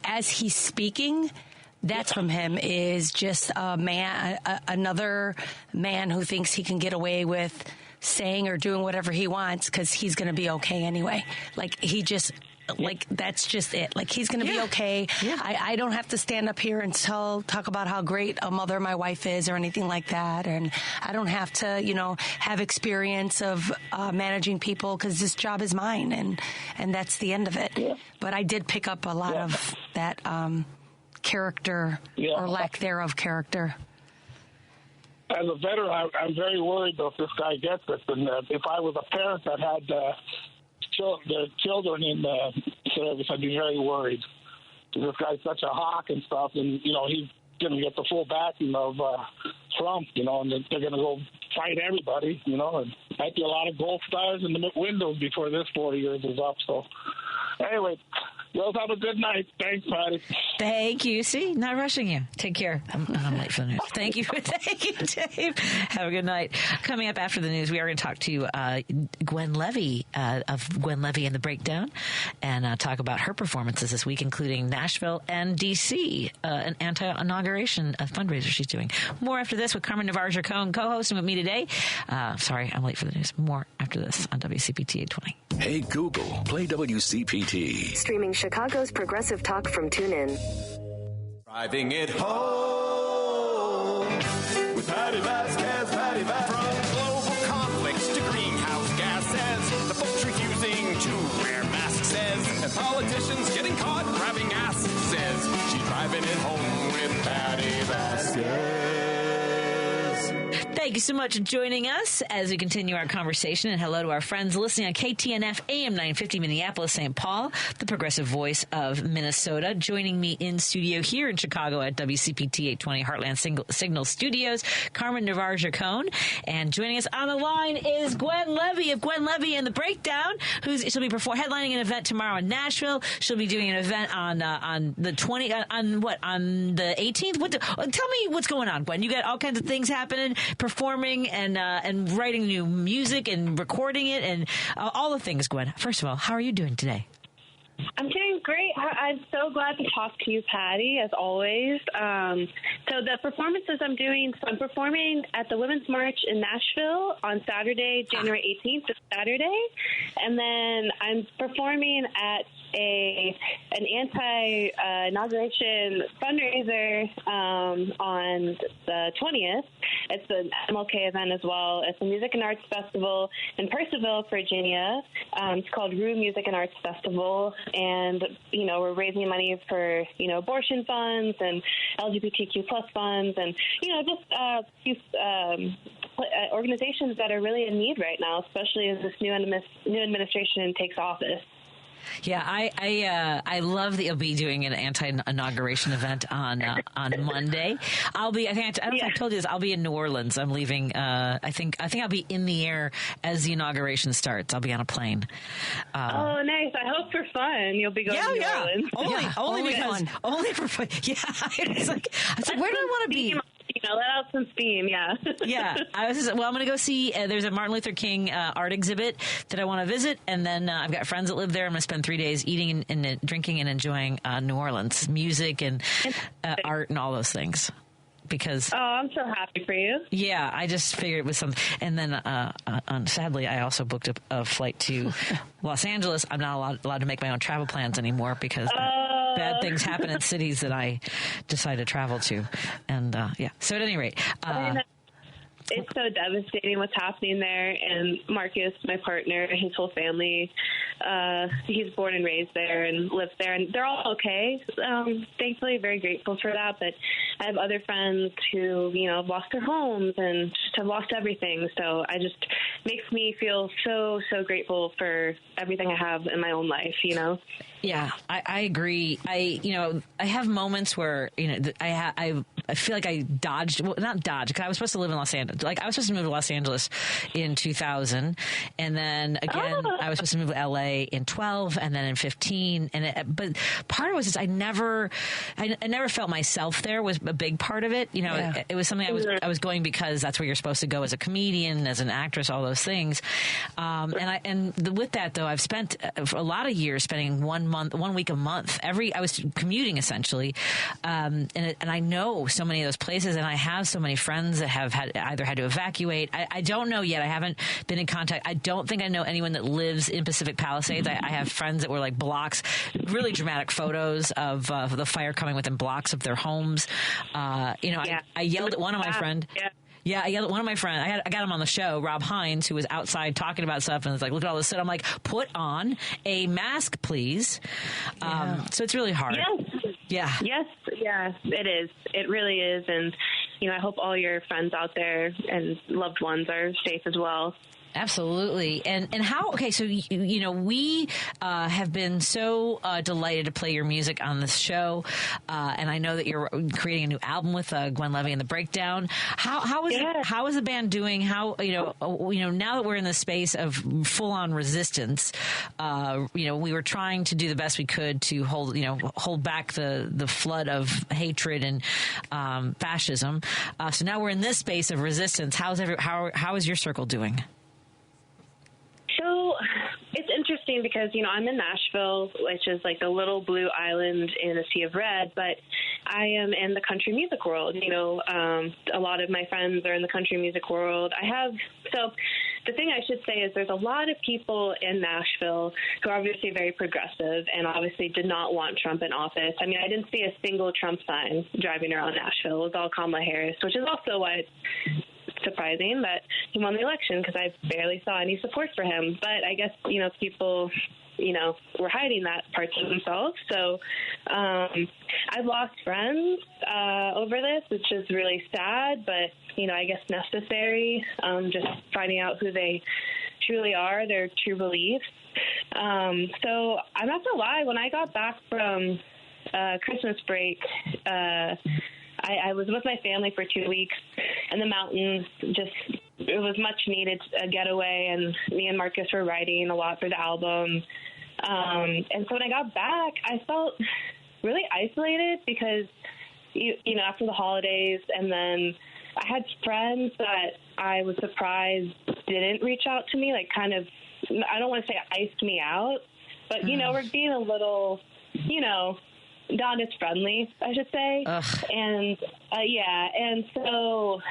as he's speaking, that's from him is just a man, another man who thinks he can get away with saying or doing whatever he wants because he's going to be okay anyway. That's just it. He's going to be okay. Yeah. I don't have to stand up here and talk about how great a mother my wife is or anything like that. And I don't have to, have experience of managing people because this job is mine. And that's the end of it. Yeah. But I did pick up a lot of that character or lack thereof character. As a veteran, I'm very worried though if this guy gets it. And if I was a parent that had the children in the service, I'd be very worried. This guy's such a hawk and stuff, and he's going to get the full backing of Trump, and they're going to go fight everybody, and might be a lot of gold stars in the windows before this 4 years is up. So, anyway, you guys have a good night. Thanks, Patti. Thank you. See, not rushing you. Take care. I'm late for the news. Thank you, Dave. Have a good night. Coming up after the news, we are going to talk to Gwen Levy of Gwen Levy and the Breakdown and talk about her performances this week, including Nashville and D.C., an anti-inauguration fundraiser she's doing. More after this with Carmen Navarro Gercone co-hosting with me today. Sorry, I'm late for the news. More after this on WCPT 820. Hey, Google, play WCPT. Streaming Chicago's progressive talk from TuneIn. Driving it home with Patti Vasquez, From global conflicts to greenhouse gases, the folks refusing to wear masks says, and politicians getting caught grabbing ass says, she's driving it home with Patti Vasquez. Thank you so much for joining us as we continue our conversation. And hello to our friends listening on KTNF AM 950 Minneapolis, St. Paul, the progressive voice of Minnesota. Joining me in studio here in Chicago at WCPT 820 Heartland Signal Studios, Carmen Navarro Gercone. And joining us on the line is Gwen Levy of Gwen Levy and the Breakdown, she'll be headlining an event tomorrow in Nashville. She'll be doing an event on the 18th. Tell me what's going on, Gwen. You got all kinds of things happening, performing and writing new music and recording it and all the things, Gwen. First of all, how are you doing today? I'm doing great. I'm so glad to talk to you, Patti, as always. So the performances I'm doing, I'm performing at the Women's March in Nashville on Saturday, January 18th, this Saturday. And then I'm performing at an anti-inauguration fundraiser on the 20th. It's an MLK event as well. It's a music and arts festival in Percival, Virginia. It's called Rue Music and Arts Festival, and we're raising money for abortion funds and LGBTQ plus funds, and just organizations that are really in need right now, especially as this new administration takes office. Yeah, I love that you'll be doing an anti-inauguration event on Monday. I don't know if I told you this. I'll be in New Orleans. I'm leaving. I think I'll be in the air as the inauguration starts. I'll be on a plane. Oh, nice! I hope for fun. You'll be going to New Orleans. Only for fun. Yeah, it's like where do I want to be? Let out some steam, yeah. Yeah. I'm going to go see, there's a Martin Luther King art exhibit that I want to visit, and then I've got friends that live there. I'm going to spend 3 days eating and drinking and enjoying New Orleans music and art and all those things. Because I'm so happy for you. Yeah, I just figured it was something. And then, sadly, I also booked a flight to Los Angeles. I'm not allowed to make my own travel plans anymore because bad things happen in cities that I decide to travel to. And so at any rate. It's so devastating what's happening there. And Marcus, my partner, his whole family, he's born and raised there and lives there. And they're all okay. Thankfully, very grateful for that. But I have other friends who, have lost their homes and just have lost everything. So I just makes me feel so, so grateful for everything I have in my own life, Yeah, I agree. I have moments where, I feel like I dodged, well, not dodged, because I was supposed to live in Los Angeles. Like, I was supposed to move to Los Angeles in 2000. And then again, I was supposed to move to LA in 12 and then in 15. But part of it was just I never felt myself there was a big part of it. It was something I was going because that's where you're supposed to go as a comedian, as an actress, all those things. With that though, I've spent a lot of years spending 1 week a month. I was commuting essentially. And I know so many of those places, and I have so many friends that have either had to evacuate. I don't know yet. I haven't been in contact. I don't think I know anyone that lives in Pacific Palisades. I have friends that were like blocks, really dramatic photos of the fire coming within blocks of their homes. I yelled at one of my friends. Yeah, I yelled at one of my friends. I got him on the show, Rob Hines, who was outside talking about stuff, and was like, look at all this stuff. I'm like, put on a mask, please. So it's really hard. Yes, it is. It really is. And, I hope all your friends out there and loved ones are safe as well. Absolutely. And how, okay, so, we have been so delighted to play your music on this show. And I know that you're creating a new album with Gwen Levy and the Breakdown. How is the band doing? How, now that we're in the space of full on resistance, we were trying to do the best we could to hold back the flood of hatred and fascism. So now we're in this space of resistance. How is your circle doing? So it's interesting because, I'm in Nashville, which is like the little blue island in a sea of red, but I am in the country music world. A lot of my friends are in the country music world. So the thing I should say is there's a lot of people in Nashville who are obviously very progressive and obviously did not want Trump in office. I mean, I didn't see a single Trump sign driving around Nashville. It was all Kamala Harris, which is also why it's surprising that he won the election because I barely saw any support for him. But I guess, people, were hiding that part of themselves. So I've lost friends over this, which is really sad, but, I guess necessary, just finding out who they truly are, their true beliefs. So I'm not going to lie, when I got back from Christmas break, I was with my family for 2 weeks in the mountains. It was much needed a getaway, and me and Marcus were writing a lot for the album. And so when I got back, I felt really isolated because, after the holidays, and then I had friends that I was surprised didn't reach out to me, like kind of, I don't want to say iced me out, but, we're being a little, not as friendly, I should say. And and so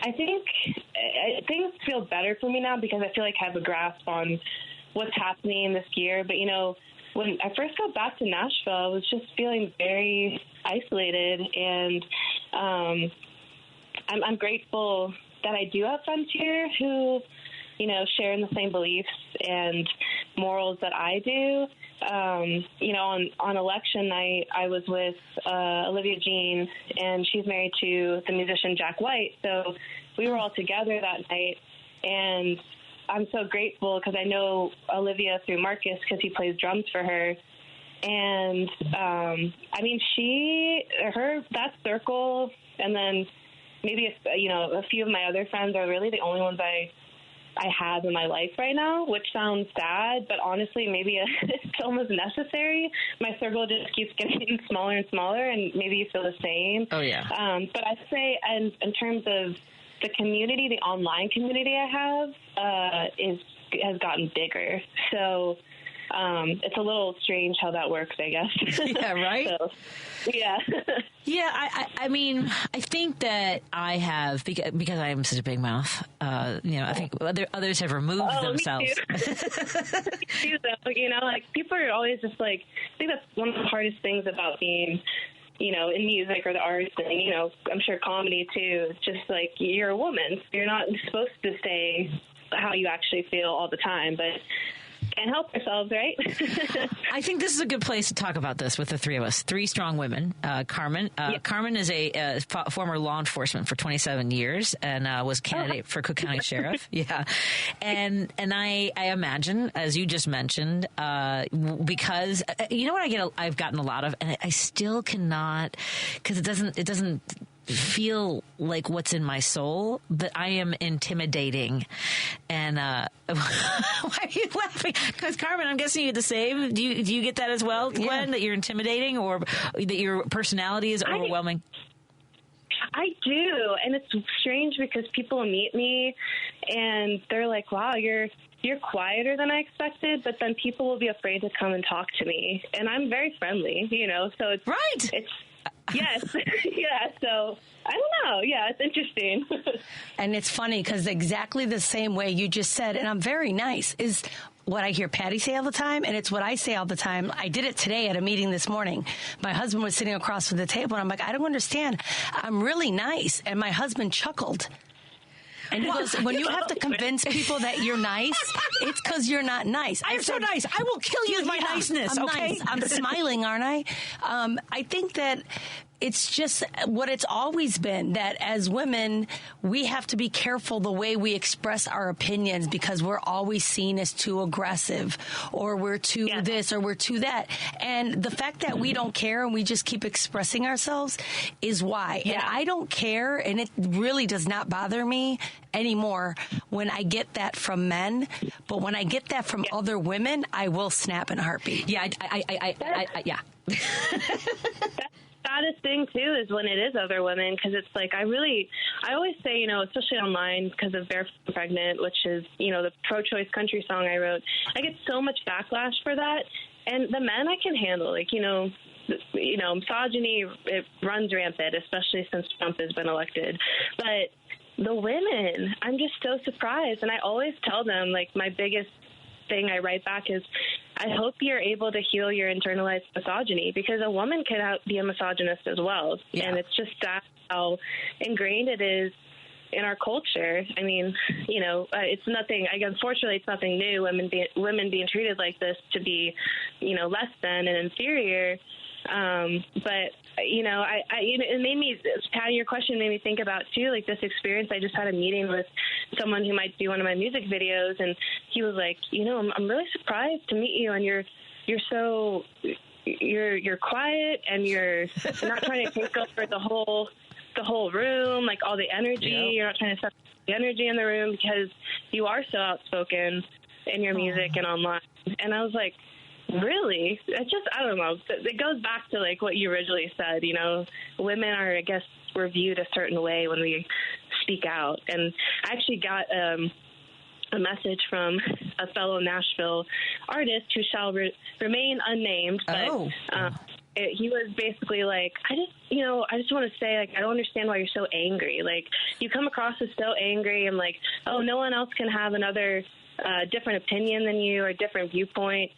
I think things feel better for me now because I feel like I have a grasp on what's happening this year. But when I first got back to Nashville, I was just feeling very isolated, and I'm grateful that I do have friends here who, you know, share in the same beliefs and morals that I do. You know, on election night, I was with Olivia Jean, and she's married to the musician Jack White. So we were all together that night, and I'm so grateful because I know Olivia through Marcus because he plays drums for her. And, I mean, that circle, and then maybe, a few of my other friends are really the only ones I have in my life right now, which sounds sad, but honestly, maybe it's almost necessary. My circle just keeps getting smaller and smaller, and maybe you feel the same. Oh, yeah. But I'd say, and in terms of the community, the online community I have has gotten bigger. So it's a little strange how that works, I guess. Yeah, right? So, yeah. Yeah, I mean, I think that I have, because I am such a big mouth, I think others have removed themselves. Me too, though. You know, like, people are always just like, I think that's one of the hardest things about being, you know, in music or the arts, and, you know, I'm sure comedy too. It's just like, you're a woman. You're not supposed to say how you actually feel all the time, but can't help ourselves, right? I think this is a good place to talk about this with the three of us. Three strong women. Carmen. Carmen is a former law enforcement for 27 years and was candidate for Cook County Sheriff. Yeah. And I imagine, as you just mentioned, because you know what I've gotten a lot of, and I still cannot, because it doesn't feel like what's in my soul, that I am intimidating. And why are you laughing? Because Carmen, I'm guessing you're the same. Do you get that as well, Gwen? Yeah. That you're intimidating, or that your personality is overwhelming? I do, and it's strange because people meet me and they're like, "Wow, you're quieter than I expected," but then people will be afraid to come and talk to me, and I'm very friendly, you know. So it's right. It's yes, yeah. So I don't know. Yeah, it's interesting. And it's funny because exactly the same way you just said, and I'm very nice, is what I hear Patty say all the time, and it's what I say all the time. I did it today at a meeting this morning. My husband was sitting across from the table, and I'm like, I don't understand. I'm really nice. And my husband chuckled. And he goes, when you have to convince people that you're nice, it's because you're not nice. I'm so nice. I will kill you with my niceness, I'm okay? Nice. I'm smiling, aren't I? I think that it's just what it's always been, that as women, we have to be careful the way we express our opinions because we're always seen as too aggressive, or we're too this, or we're too that. And the fact that we don't care and we just keep expressing ourselves is why. Yeah. And I don't care, and it really does not bother me anymore when I get that from men. But when I get that from other women, I will snap in a heartbeat. Yeah, yeah. Saddest thing too is when it is other women, because it's like I always say, you know, especially online because of Barefoot and Pregnant, which is, you know, the pro-choice country song I wrote, I get so much backlash for that, and the men I can handle, like, you know, misogyny, it runs rampant, especially since Trump has been elected, but the women, I'm just so surprised, and I always tell them, like, my biggest thing I write back is, I hope you're able to heal your internalized misogyny, because a woman can be a misogynist as well. Yeah. And it's just that how ingrained it is in our culture. I mean, you know, it's nothing, unfortunately, it's nothing new. Women being treated like this to be, you know, less than and inferior. But, you know, it made me, Patty, your question made me think about, too, like this experience. I just had a meeting with someone who might do one of my music videos, and he was like, you know, I'm really surprised to meet you, and you're so, you're quiet, and you're not trying to take over the whole room, like all the energy. Yep. You're not trying to set the energy in the room because you are so outspoken in your music and online. And I was like, really? It's just, I don't know. It goes back to like what you originally said, you know, women are, I guess, we're viewed a certain way when we speak out. And I actually got a message from a fellow Nashville artist who shall remain unnamed, but he was basically like, I just want to say, like, I don't understand why you're so angry. Like, you come across as so angry, and like, oh, no one else can have another different opinion than you or different viewpoint.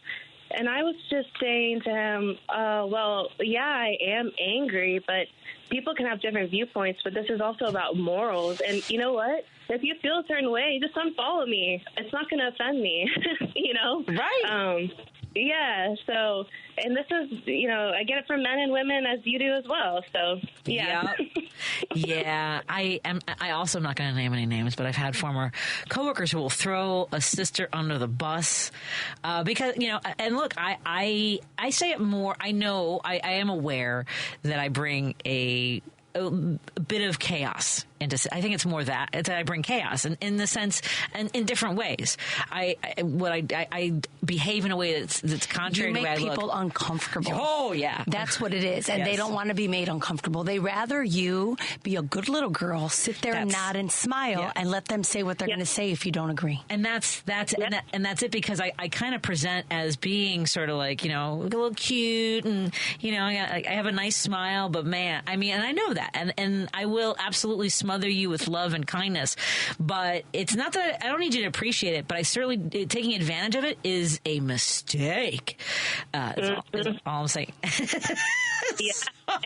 And I was just saying to him, well, yeah, I am angry, but people can have different viewpoints, but this is also about morals. And you know what? If you feel a certain way, just unfollow me. It's not going to offend me, you know? Right. Yeah, so, and this is, you know, I get it from men and women as you do as well, so, yeah. Yep. Yeah, I also am not going to name any names, but I've had former coworkers who will throw a sister under the bus because, you know, and look, I say it more, I know, I am aware that I bring a bit of chaos into. I think it's more that it's that I bring chaos in the sense and in different ways. I behave in a way that's contrary to the way I look. You make people uncomfortable. Oh yeah, that's what it is, and they don't want to be made uncomfortable. They rather you be a good little girl, sit there and nod and smile, and let them say what they're going to say if you don't agree. And that's it because I kind of present as being sort of like, you know, a little cute and, you know, I have a nice smile, but man, I mean, and I know that. And I will absolutely smother you with love and kindness. But it's not that I don't need you to appreciate it, but I certainly, taking advantage of it is a mistake. That's all I'm saying. Yeah,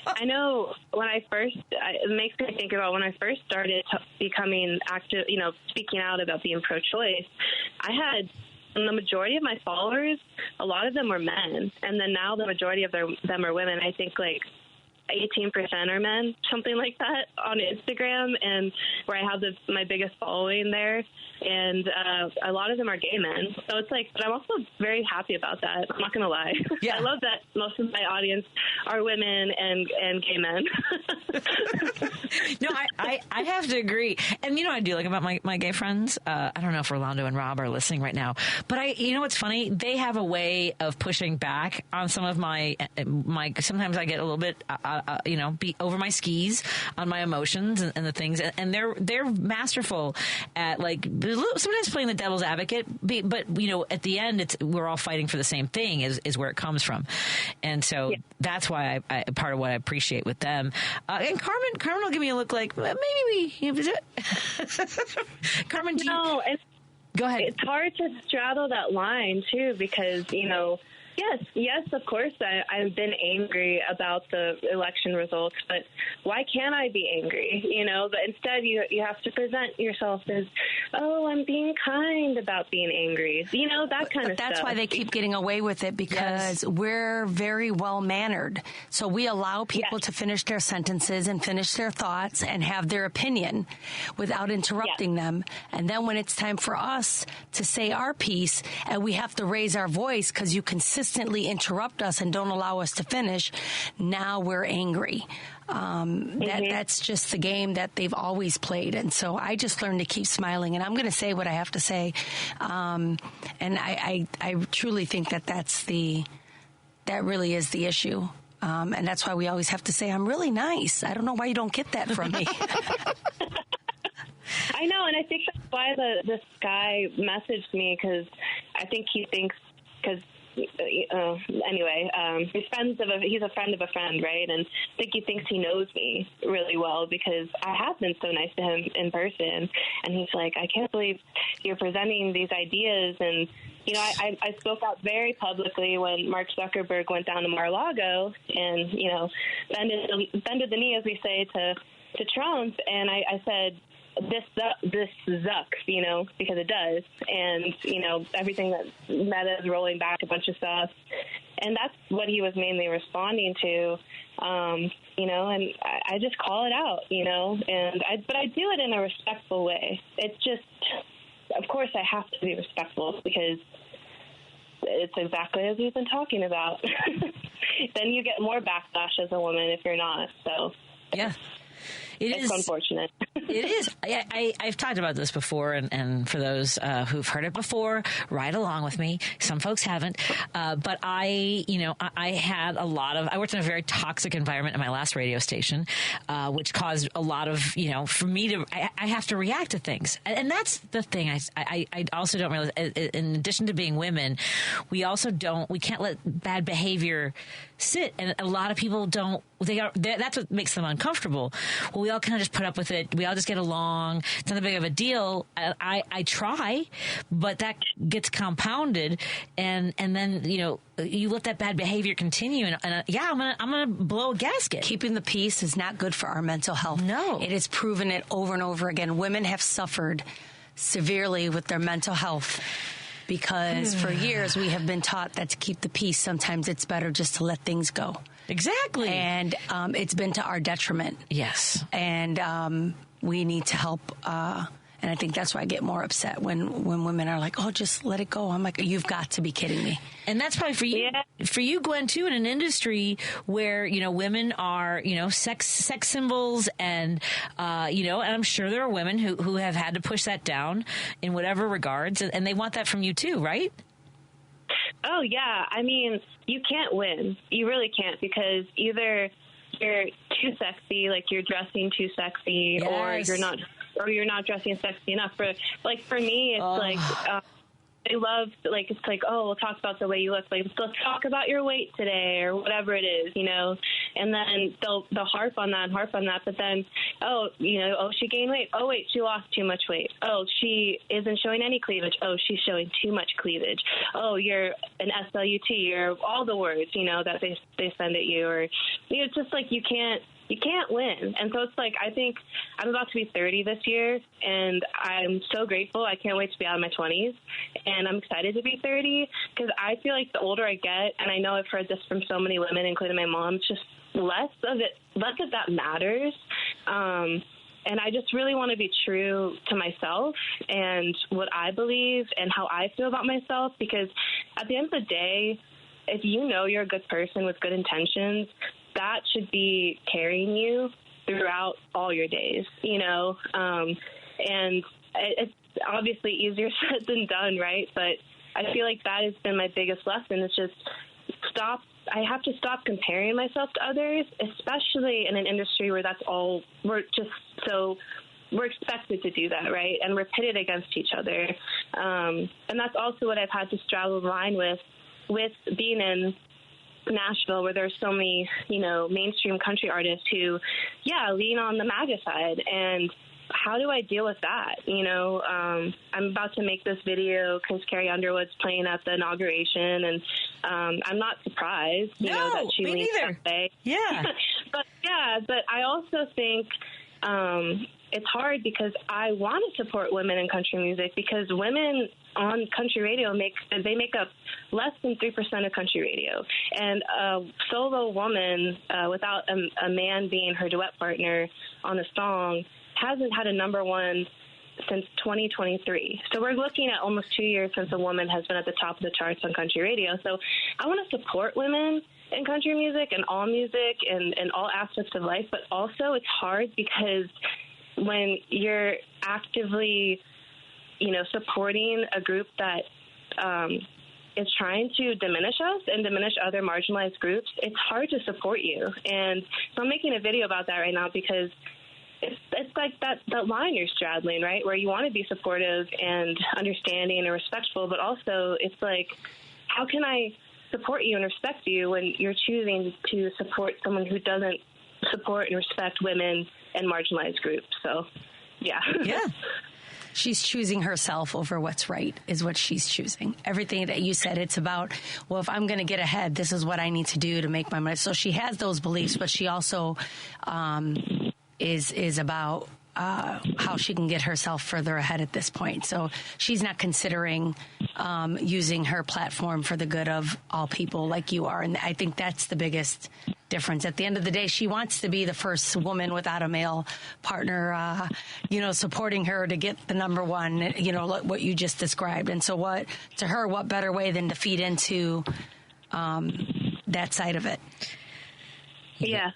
I know when I first, it makes me think about when I first started becoming active, you know, speaking out about being pro-choice, I had the majority of my followers, a lot of them were men. And then now the majority of them are women. I think like 18% are men, something like that, on Instagram, and where I have my biggest following there, and a lot of them are gay men. So it's like, but I'm also very happy about that. I'm not going to lie. Yeah. I love that most of my audience are women and gay men. No, I have to agree. And you know what I do like about my gay friends? I don't know if Rolando and Rob are listening right now, but you know what's funny? They have a way of pushing back on some of my sometimes I get a little bit you know, be over my skis on my emotions and the things, and they're masterful at like sometimes playing the devil's advocate, but you know, at the end we're all fighting for the same thing is where it comes from, and so that's why I part of what I appreciate with them. And Carmen will give me a look like maybe we. Carmen, go ahead. It's hard to straddle that line too, because you know. Yes, of course, I've been angry about the election results, but why can't I be angry? You know, but instead you have to present yourself as, oh, I'm being kind about being angry. You know, that kind of stuff. That's why they keep getting away with it, because we're very well-mannered. So we allow people to finish their sentences and finish their thoughts and have their opinion without interrupting them. And then when it's time for us to say our piece, and we have to raise our voice because you consistently interrupt us and don't allow us to finish, now we're angry. That's just the game that they've always played. And so I just learned to keep smiling, and I'm going to say what I have to say. And I truly think that really is the issue. And that's why we always have to say, I'm really nice. I don't know why you don't get that from me. I know, and I think that's why this guy messaged me, because I think he thinks, because anyway, he's a friend of a friend, right? And I think he thinks he knows me really well because I have been so nice to him in person. And he's like, I can't believe you're presenting these ideas. And, you know, I spoke out very publicly when Mark Zuckerberg went down to Mar-a-Lago and, you know, bended the knee, as we say, to Trump. And I said, this sucks, you know, because it does. And, you know, everything that Meta is rolling back a bunch of stuff. And that's what he was mainly responding to, you know, and I just call it out, you know, but I do it in a respectful way. It's just, of course, I have to be respectful because it's exactly as we've been talking about. Then you get more backlash as a woman if you're not. So, yeah. It's unfortunate. It is. I've talked about this before, and for those who've heard it before, ride along with me. Some folks haven't. But I had I worked in a very toxic environment in my last radio station, which caused a lot of, you know, for me to, I have to react to things. And that's the thing. I also don't realize, in addition to being women, we can't let bad behavior sit. And a lot of people don't that's what makes them uncomfortable. Well, we all kind of just put up with it. We all just get along. It's not that big of a deal. I try, but that gets compounded, and then you let that bad behavior continue, and I'm gonna blow a gasket. Keeping the peace is not good for our mental health. No, it has proven it over and over again. Women have suffered severely with their mental health. Because for years we have been taught that to keep the peace, sometimes it's better just to let things go. Exactly. And it's been to our detriment. Yes. And we need to help. And I think that's why I get more upset when women are like, oh, just let it go. I'm like, you've got to be kidding me. And that's probably for you, Gwen, too, in an industry where, women are, sex symbols and, and I'm sure there are women who have had to push that down in whatever regards. And they want that from you, too, right? Oh, yeah. I mean, you can't win. You really can't, because either you're too sexy, like you're dressing too sexy, yes. or you're not dressing sexy enough. For me, it's they love, it's like, oh, we'll talk about the way you look. Like, let's talk about your weight today or whatever it is, and then they'll harp on that. But then, she gained weight. Oh, wait, she lost too much weight. Oh, she isn't showing any cleavage. Oh, she's showing too much cleavage. Oh, you're an SLUT, or all the words, that they send at you. Or, it's just like you can't win. And so it's like, I think I'm about to be 30 this year, and I'm so grateful. I can't wait to be out of my 20s, and I'm excited to be 30, because I feel like the older I get, and I know I've heard this from so many women, including my mom, just less of that matters. And I just really want to be true to myself and what I believe and how I feel about myself, because at the end of the day, if you're a good person with good intentions, that should be carrying you throughout all your days, and it's obviously easier said than done, right? But I feel like that has been my biggest lesson. It's just I have to stop comparing myself to others, especially in an industry where we're expected to do that, right? And we're pitted against each other. And that's also what I've had to straddle the line with being in Nashville, where there's so many, mainstream country artists who, lean on the MAGA side. And how do I deal with that? I'm about to make this video because Carrie Underwood's playing at the inauguration, and I'm not surprised, that she leans that way. Yeah. but I also think it's hard, because I want to support women in country music, because women on country radio make up less than 3% of country radio. And a solo woman without a man being her duet partner on a song hasn't had a number one since 2023. So we're looking at almost 2 years since a woman has been at the top of the charts on country radio. So I want to support women in country music and all music and all aspects of life, but also it's hard because when you're actively, supporting a group that is trying to diminish us and diminish other marginalized groups, it's hard to support you. And so I'm making a video about that right now, because it's like that line you're straddling, right, where you want to be supportive and understanding and respectful, but also it's like, how can I support you and respect you when you're choosing to support someone who doesn't support and respect women and marginalized groups? So, yeah. Yeah. She's choosing herself over what's right, is what she's choosing. Everything that you said, it's about, well, if I'm going to get ahead, this is what I need to do to make my money. So she has those beliefs, but she also is about how she can get herself further ahead at this point. So she's not considering using her platform for the good of all people like you are. And I think that's the biggest difference. At the end of the day, she wants to be the first woman without a male partner, supporting her to get the number one, what you just described. And so what better way than to feed into that side of it? Yeah.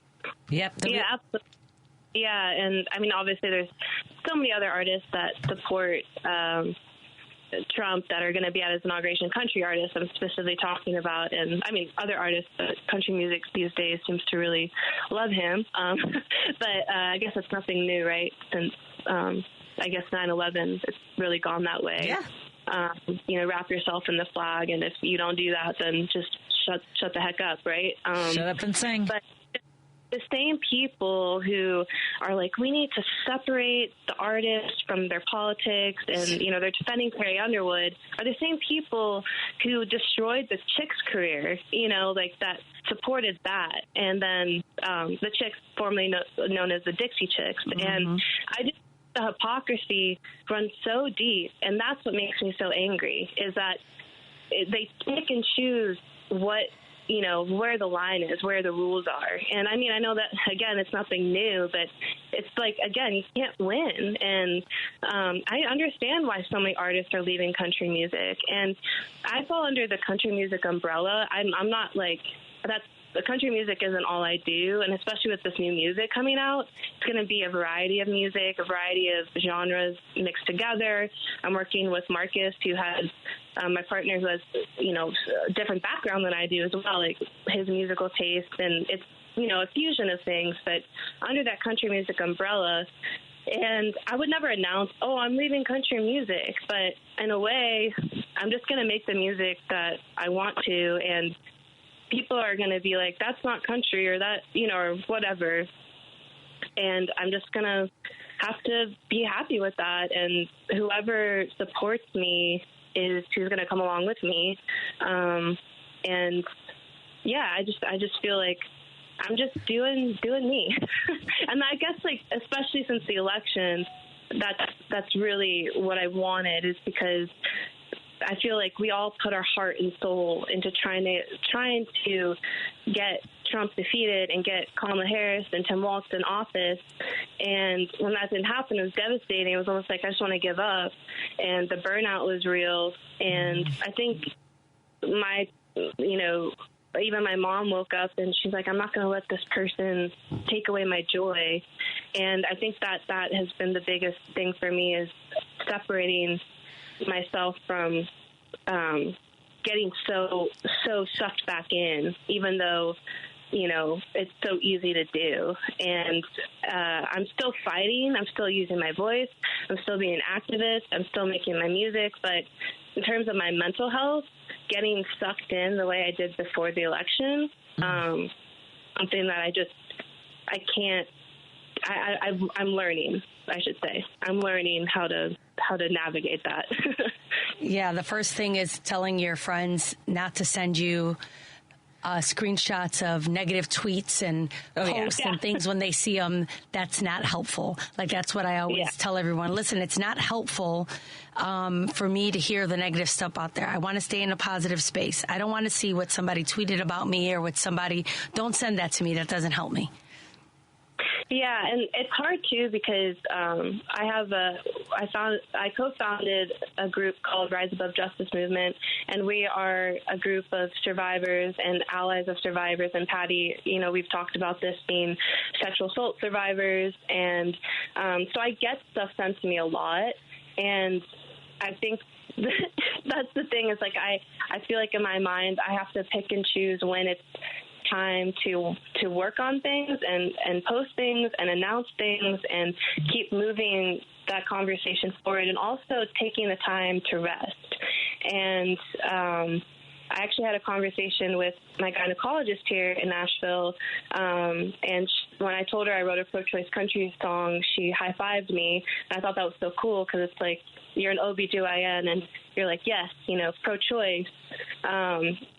Yep. Yeah, absolutely. Yeah, and I mean, obviously there's so many other artists that support Trump that are going to be at his inauguration, country artists I'm specifically talking about, and I mean other artists, but country music these days seems to really love him. But I guess it's nothing new, right? Since I guess 9/11, it's really gone that way. Yeah. Wrap yourself in the flag, and if you don't do that, then just shut the heck up, right? Shut up and sing. But the same people who are like, we need to separate the artists from their politics, and, you know, they're defending Carrie Underwood, are the same people who destroyed the Chicks' career, you know, like that supported that. And then the Chicks, formerly known as the Dixie Chicks. Mm-hmm. And I just, the hypocrisy runs so deep, and that's what makes me so angry, is that they pick and choose what, you know, where the line is, where the rules are. And I mean, I know that, again, it's nothing new, but it's like, again, you can't win. And I understand why so many artists are leaving country music. And I fall under the country music umbrella. I'm not like, the country music isn't all I do, and especially with this new music coming out, it's going to be a variety of music, a variety of genres mixed together. I'm working with Marcus, who has my partner, who has, you know, a different background than I do as well, like his musical taste, and it's, you know, a fusion of things, but under that country music umbrella. And I would never announce, oh, I'm leaving country music, but in a way, I'm just going to make the music that I want to, and people are going to be like, that's not country, or that, you know, or whatever. And I'm just going to have to be happy with that. And whoever supports me is who's going to come along with me. And yeah, I just feel like I'm just doing me. And I guess, like, especially since the election, that's really what I wanted, is because I feel like we all put our heart and soul into trying to get Trump defeated and get Kamala Harris and Tim Walz in office. And when that didn't happen, it was devastating. It was almost like I just want to give up. And the burnout was real. And I think even my mom woke up and she's like, I'm not going to let this person take away my joy. And I think that has been the biggest thing for me, is separating myself from getting so sucked back in, even though, you know, it's so easy to do. And I'm still fighting. I'm still using my voice. I'm still being an activist. I'm still making my music. But in terms of my mental health, getting sucked in the way I did before the election, something that I'm learning, I should say. I'm learning how to navigate that. Yeah, the first thing is telling your friends not to send you screenshots of negative tweets and posts and things when they see them. That's not helpful. Like, that's what I always tell everyone. Listen, it's not helpful for me to hear the negative stuff out there. I want to stay in a positive space. I don't want to see what somebody tweeted about me or what somebody. Don't send that to me. That doesn't help me. Yeah, and it's hard too, because I co-founded a group called Rise Above Justice Movement, and we are a group of survivors and allies of survivors. And Patti, you know, we've talked about this being sexual assault survivors, and so I get stuff sent to me a lot, and I think that's the thing. Is like I feel like in my mind I have to pick and choose when it's time to work on things and post things and announce things and keep moving that conversation forward, and also taking the time to rest. And I actually had a conversation with my gynecologist here in Nashville, and when I told her I wrote a pro-choice country song, she high-fived me, and I thought that was so cool, because it's like, you're an OBGYN, and you're like, yes, you know, pro-choice,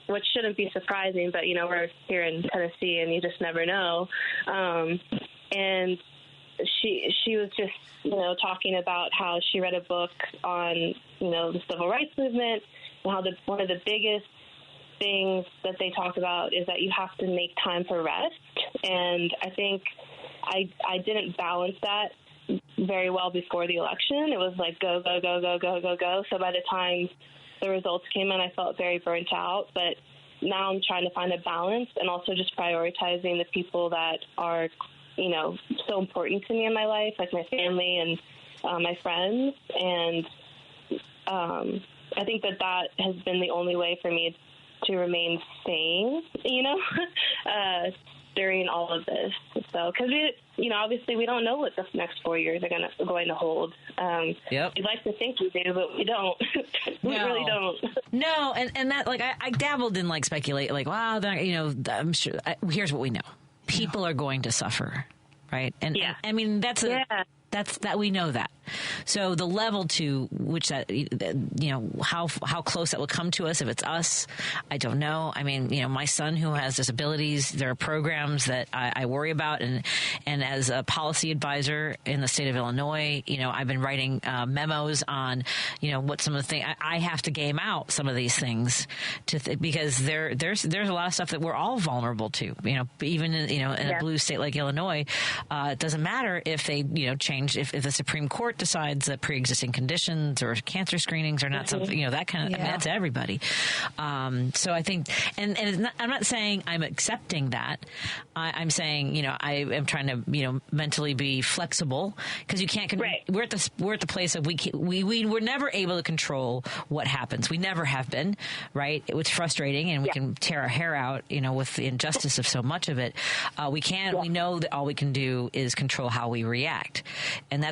which shouldn't be surprising, but, you know, we're here in Tennessee, and you just never know. And she was just, you know, talking about how she read a book on, you know, the civil rights movement, and how one of the biggest things that they talk about is that you have to make time for rest. And I think I didn't balance that very well before the election. It was like go, go, go, go, go, go, go. So by the time the results came in, I felt very burnt out. But now I'm trying to find a balance, and also just prioritizing the people that are, you know, so important to me in my life, like my family and my friends. And I think that has been the only way for me to remain sane, you know, during all of this. So, because obviously we don't know what the next 4 years are going to hold. We'd like to think we do, but we don't. We really don't. No, and that, like, I dabbled in, like, speculate, like, wow, you know, I'm sure. Here's what we know. people are going to suffer, right? And I mean, that's that we know that. So the level to which that, how close that will come to us, if it's us, I don't know. I mean, my son who has disabilities, there are programs that I worry about. And as a policy advisor in the state of Illinois, I've been writing memos on, what some of the things I have to game out some of these things because there's a lot of stuff that we're all vulnerable to, even in a blue state like Illinois. It doesn't matter if they, change, if the Supreme Court decides that pre-existing conditions or cancer screenings are not something, that kind of, I mean, that's everybody. So I think, and it's not, I'm not saying I'm accepting that. I'm saying, I am trying to, mentally be flexible because you can't, we're at the place of we're never able to control what happens. We never have been, right? It was frustrating and we can tear our hair out, with the injustice of so much of it. We know that all we can do is control how we react. And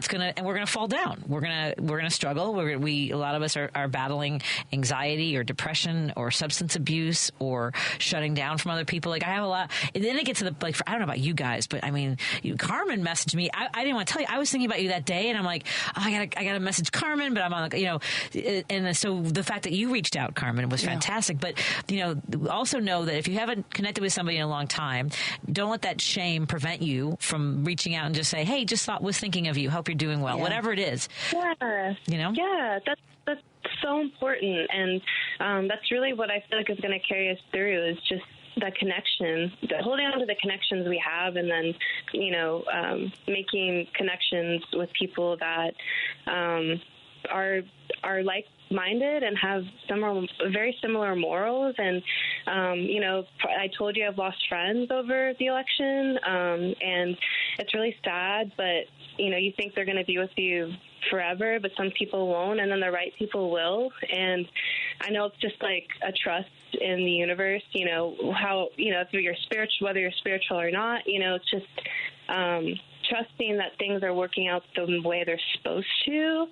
we're gonna fall down. We're gonna struggle. A lot of us are battling anxiety or depression or substance abuse or shutting down from other people. Like I have a lot. And then it gets to the I don't know about you guys, but I mean, Carmen messaged me. I didn't want to tell you. I was thinking about you that day, and I'm like, I gotta message Carmen, but I'm on, and so the fact that you reached out, Carmen, was fantastic. But also know that if you haven't connected with somebody in a long time, don't let that shame prevent you from reaching out and just say, hey, was thinking of you. Hope you're doing well. Whatever it is. Yeah. Yeah, that's so important, and that's really what I feel like is going to carry us through is just that connection, holding on to the connections we have, and then making connections with people that are like-minded and have very similar morals. And I told you I've lost friends over the election, and it's really sad, but you think they're going to be with you forever, but some people won't, and then the right people will. And I know it's just like a trust in the universe, how, if you're spiritual, whether you're spiritual or not, it's just trusting that things are working out the way they're supposed to,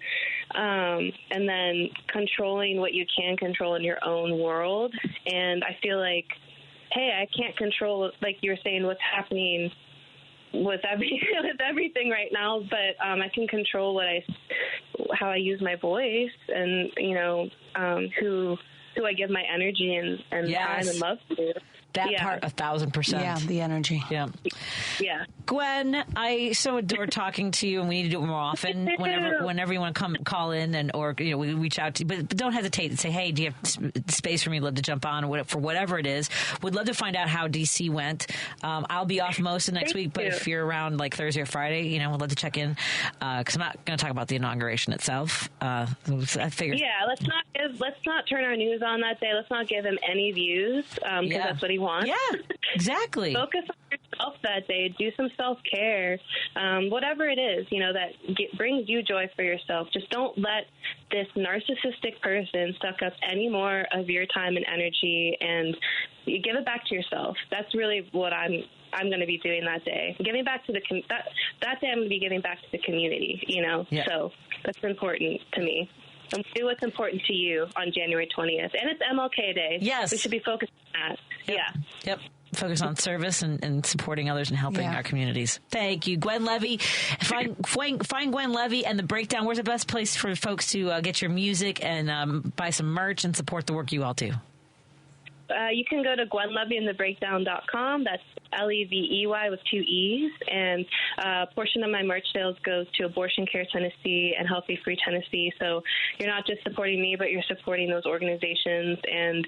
and then controlling what you can control in your own world. And I feel like, hey, I can't control, like you were saying, what's happening with everything right now, but I can control how I use my voice, and who I give my energy and time and love to. That part, 1,000%. Yeah, the energy. Yeah. Gwen, I so adore talking to you, and we need to do it more often. Whenever you want to call in, or we reach out to you, but don't hesitate and say, hey, do you have space for me? Love to jump on for whatever it is. Would love to find out how DC went. I'll be off most of next week, but if you're around like Thursday or Friday, we'd love to check in because I'm not going to talk about the inauguration itself. I figured. Yeah, let's not turn our news on that day. Let's not give him any views because that's what he wants. Yeah, exactly. Focus on yourself that day. Do some self-care. Whatever it is, that brings you joy for yourself. Just don't let this narcissistic person suck up any more of your time and energy, and you give it back to yourself. That's really what I'm going to be doing that day. Giving back to that day, I'm going to be giving back to the community, So that's important to me. And do what's important to you on January 20th. And it's MLK Day. Yes. We should be focused on that. Yep. Yep. Focus on service and supporting others and helping our communities. Thank you. Gwen Levy. Find Gwen Levy and The Breakdown. Where's the best place for folks to get your music and buy some merch and support the work you all do? You can go to GwenLevyandTheBreakdown.com. That's Levey with 2 E's. And a portion of my merch sales goes to Abortion Care Tennessee and Healthy Free Tennessee. So you're not just supporting me, but you're supporting those organizations. And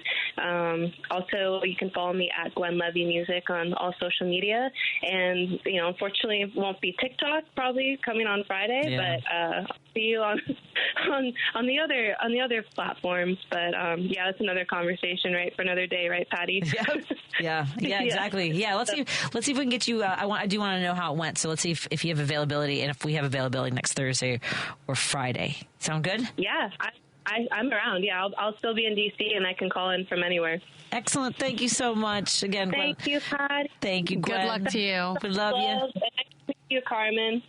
also, you can follow me at Gwen Levy Music on all social media. And unfortunately, it won't be TikTok probably coming on Friday, but I'll see you on the other platforms. But that's another conversation, right, for another day, right, Patty? Yeah, exactly. Yeah, let's see if we can get you. I do want to know how it went. So let's see if you have availability, and if we have availability next Thursday or Friday. Sound good? Yeah, I'm around. Yeah, I'll still be in DC, and I can call in from anywhere. Excellent. Thank you so much again, Gwen. Thank you, Patty. Thank you, Gwen. Good luck to you. We love you. Thank you, Carmen.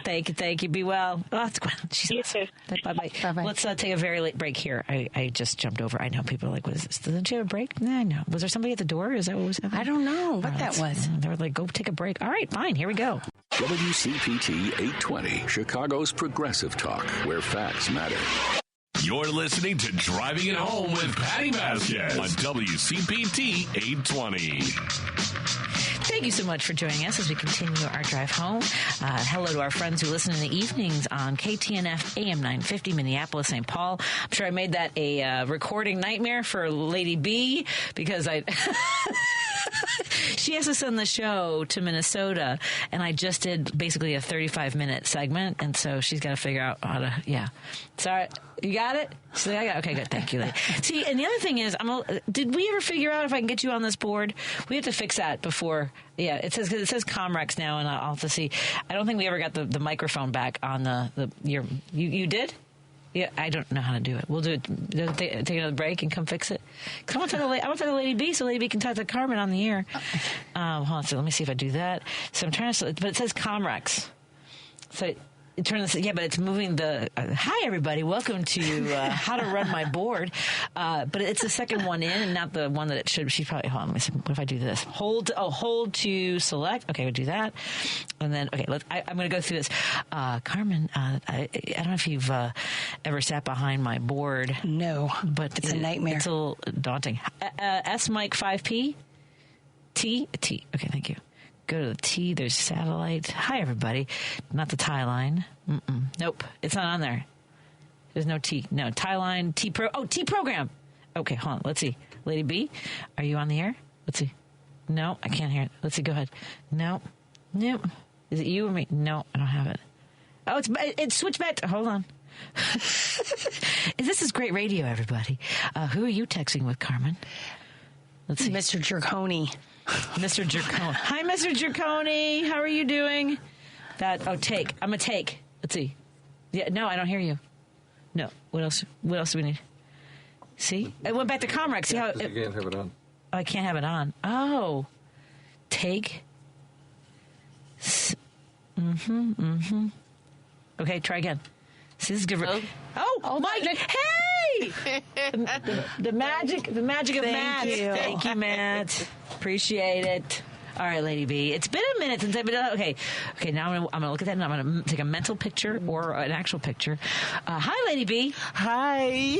Thank you. Be well. Oh, it's Gwen. She's awesome. Bye-bye. Let's take a very late break here. I just jumped over. I know people are like, what is this? Doesn't she have a break? Nah, no. Was there somebody at the door? Is that what was happening? I don't know what that was. They were like, go take a break. All right, fine. Here we go. WCPT 820, Chicago's progressive talk, where facts matter. You're listening to Driving It Home with Patti Vasquez on WCPT 820. Thank you so much for joining us as we continue our drive home. Hello to our friends who listen in the evenings on KTNF AM 950, Minneapolis, St. Paul. I'm sure I made that a recording nightmare for Lady B because she has to send the show to Minnesota, and I just did basically a 35-minute segment, and so she's got to figure out how to, Sorry, you got it? She's like, I got it. Okay, good. Thank you, lady. See, and the other thing is, did we ever figure out if I can get you on this board? We have to fix that before. Yeah, it says Comrex now, and I'll have to see. I don't think we ever got the microphone back on you did? Yeah, I don't know how to do it. We'll do it. Take another break and come fix it. Cause I want to talk to Lady B, so Lady B can talk to Carmen on the air. Hold on, so let me see if I do that. So I'm trying to, but it says Comrex. So turn this. Yeah, but it's moving the. Hi, everybody. Welcome to How to Run My Board. But it's the second one in, and not the one that it should. She's probably. Hold on. Let me see. What if I do this? Hold to select. Okay, we'll do that. And then I'm going to go through this. Carmen, I don't know if you've ever sat behind my board. No, but it's a nightmare. It's a little daunting. S Mike 5P T. Okay, thank you. Go to the T. There's satellite. Hi, everybody. Not the tie line. Nope. It's not on there. There's no T. No. Tie line. T program. Okay, hold on. Let's see. Lady B, are you on the air? Let's see. No, I can't hear it. Let's see. Go ahead. No. Is it you or me? No, I don't have it. Oh, it's switched back to, hold on. This is great radio, everybody. Who are you texting with, Carmen? Let's see. Mr. Gercone. Mr. Gercone. Hi, Mr. Gercone. How are you doing? Take. I'm a take. Let's see. Yeah, no, I don't hear you. No. What else do we need? See? It went back to Comrex. See how you can't have it on. Oh, I can't have it on. Oh. Take. Okay, try again. See, this is good. Oh, Mike. Hey! the magic of Matt. Thank you, Matt. Appreciate it. All right, Lady B. It's been a minute since I've been. Okay. Now I'm gonna look at that, and I'm gonna take a mental picture or an actual picture. Hi, Lady B. Hi.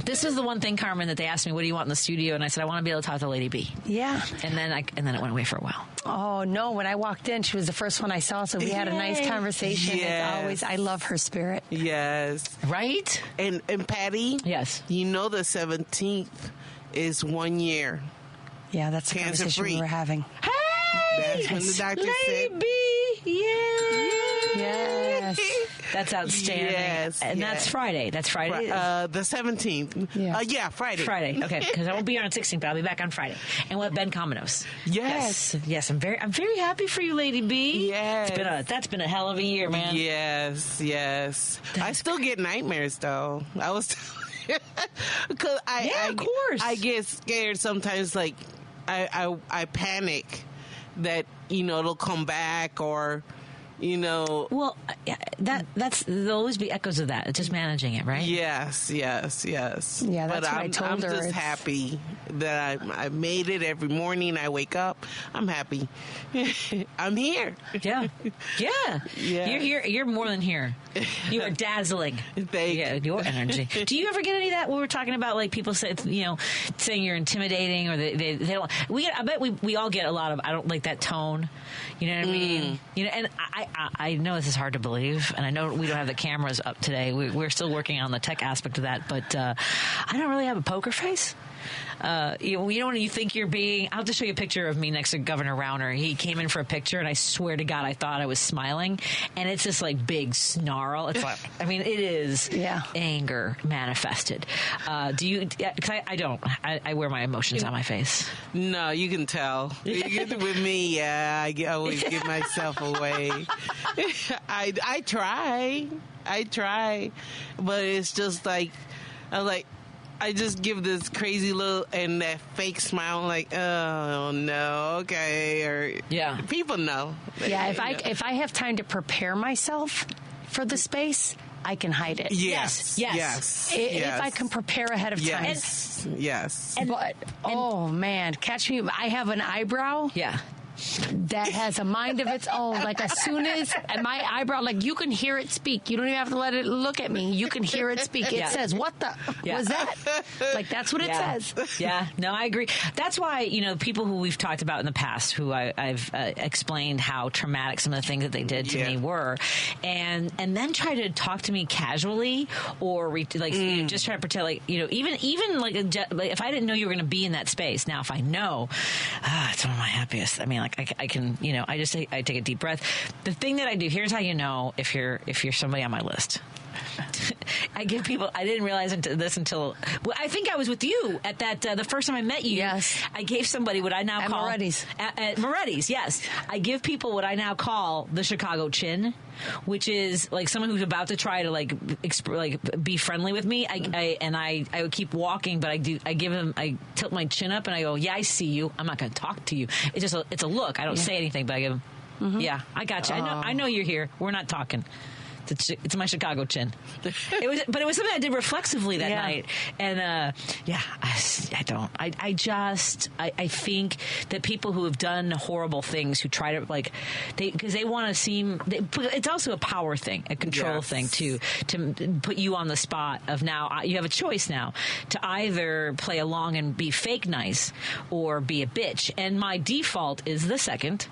This was the one thing, Carmen, that they asked me, "What do you want in the studio?" And I said, "I want to be able to talk to Lady B." Yeah. And then it went away for a while. Oh no! When I walked in, she was the first one I saw, so we had a nice conversation. Yes. I love her spirit. Yes. Right. And Patty. Yes. You know the 17th is 1 year. Yeah, that's the conversation we were having. That's when the doctor said. Lady B. Yes. That's outstanding. Yes. And that's Friday. That's Friday. The 17th. Yeah. Friday. Friday. Okay. Because I won't be here on 16th, but I'll be back on Friday. And we'll have Ben Cominos. Yes. I'm very happy for you, Lady B. Yes. That's been a hell of a year, man. Yes. I still get nightmares though. I was because of course. I get scared sometimes. Like I panic that it'll come back or. Well, there'll always be echoes of that. It's just managing it, right? Yes. Yeah, that's but what I told her. I'm just happy that I made it every morning. I wake up. I'm happy. I'm here. Yeah. You're here. You're more than here. You are dazzling. Thank you. Your energy. Do you ever get any of that? We were talking about like people say, saying you're intimidating or they don't. I bet we all get a lot of. I don't like that tone. You know what I mean? And I know this is hard to believe, and I know we don't have the cameras up today. We're still working on the tech aspect of that, but I don't really have a poker face. When you think you're being, I'll just show you a picture of me next to Governor Rauner. He came in for a picture, and I swear to God, I thought I was smiling, and it's this like big snarl. It's like, it is anger manifested. Do you? Because I don't. I wear my emotions on my face. No, you can tell. With me, I always give myself away. I try, but it's just like I'm like. I just give this crazy little and that fake smile, like, oh no, okay, or people know. Yeah, if I have time to prepare myself for the space, I can hide it. Yes. If I can prepare ahead of time. Yes. But oh man, catch me! I have an eyebrow. Yeah. That has a mind of its own. Like as soon as my eyebrow, like you can hear it speak. You don't even have to let it look at me. You can hear it speak. It says, "What the was that?" Like that's what it says. Yeah, no, I agree. That's why people who we've talked about in the past, who I've explained how traumatic some of the things that they did to me were, and then try to talk to me casually or just try to pretend like even like if I didn't know you were going to be in that space. Now if I know, it's one of my happiest. I mean, like I can, I just I take a deep breath. The thing that I do, here's how you know if you're somebody on my list. I give people. I didn't realize this until I think I was with you at that the first time I met you. Yes, I gave somebody what I now call Moretti's. At Moretti's. Yes, I give people what I now call the Chicago chin, which is like someone who's about to try to be friendly with me. I would keep walking, but I tilt my chin up and I go, yeah, I see you. I'm not going to talk to you. It's just it's a look. I don't say anything, but I give them, yeah, I got you. I know you're here. We're not talking. It's my Chicago chin. But it was something I did reflexively that night, and I don't. I think that people who have done horrible things, who try to because they want to seem. It's also a power thing, a control thing to put you on the spot of now. You have a choice now to either play along and be fake nice or be a bitch. And my default is the second,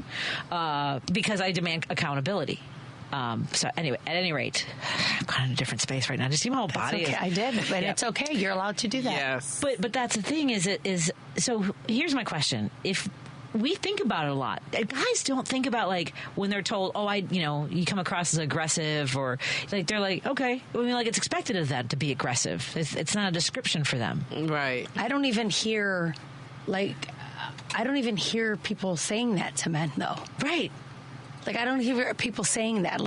because I demand accountability. So anyway, at any rate, I'm kind of in a different space right now. Just see my whole body. Okay. I did, but it's okay. You're allowed to do that. Yes. But that's the thing so here's my question. If we think about it a lot, guys don't think about when they're told, you come across as aggressive or they're like, okay, I mean, it's expected of them to be aggressive. It's not a description for them. Right. I don't even hear people saying that to men though. Right. I don't hear people saying that.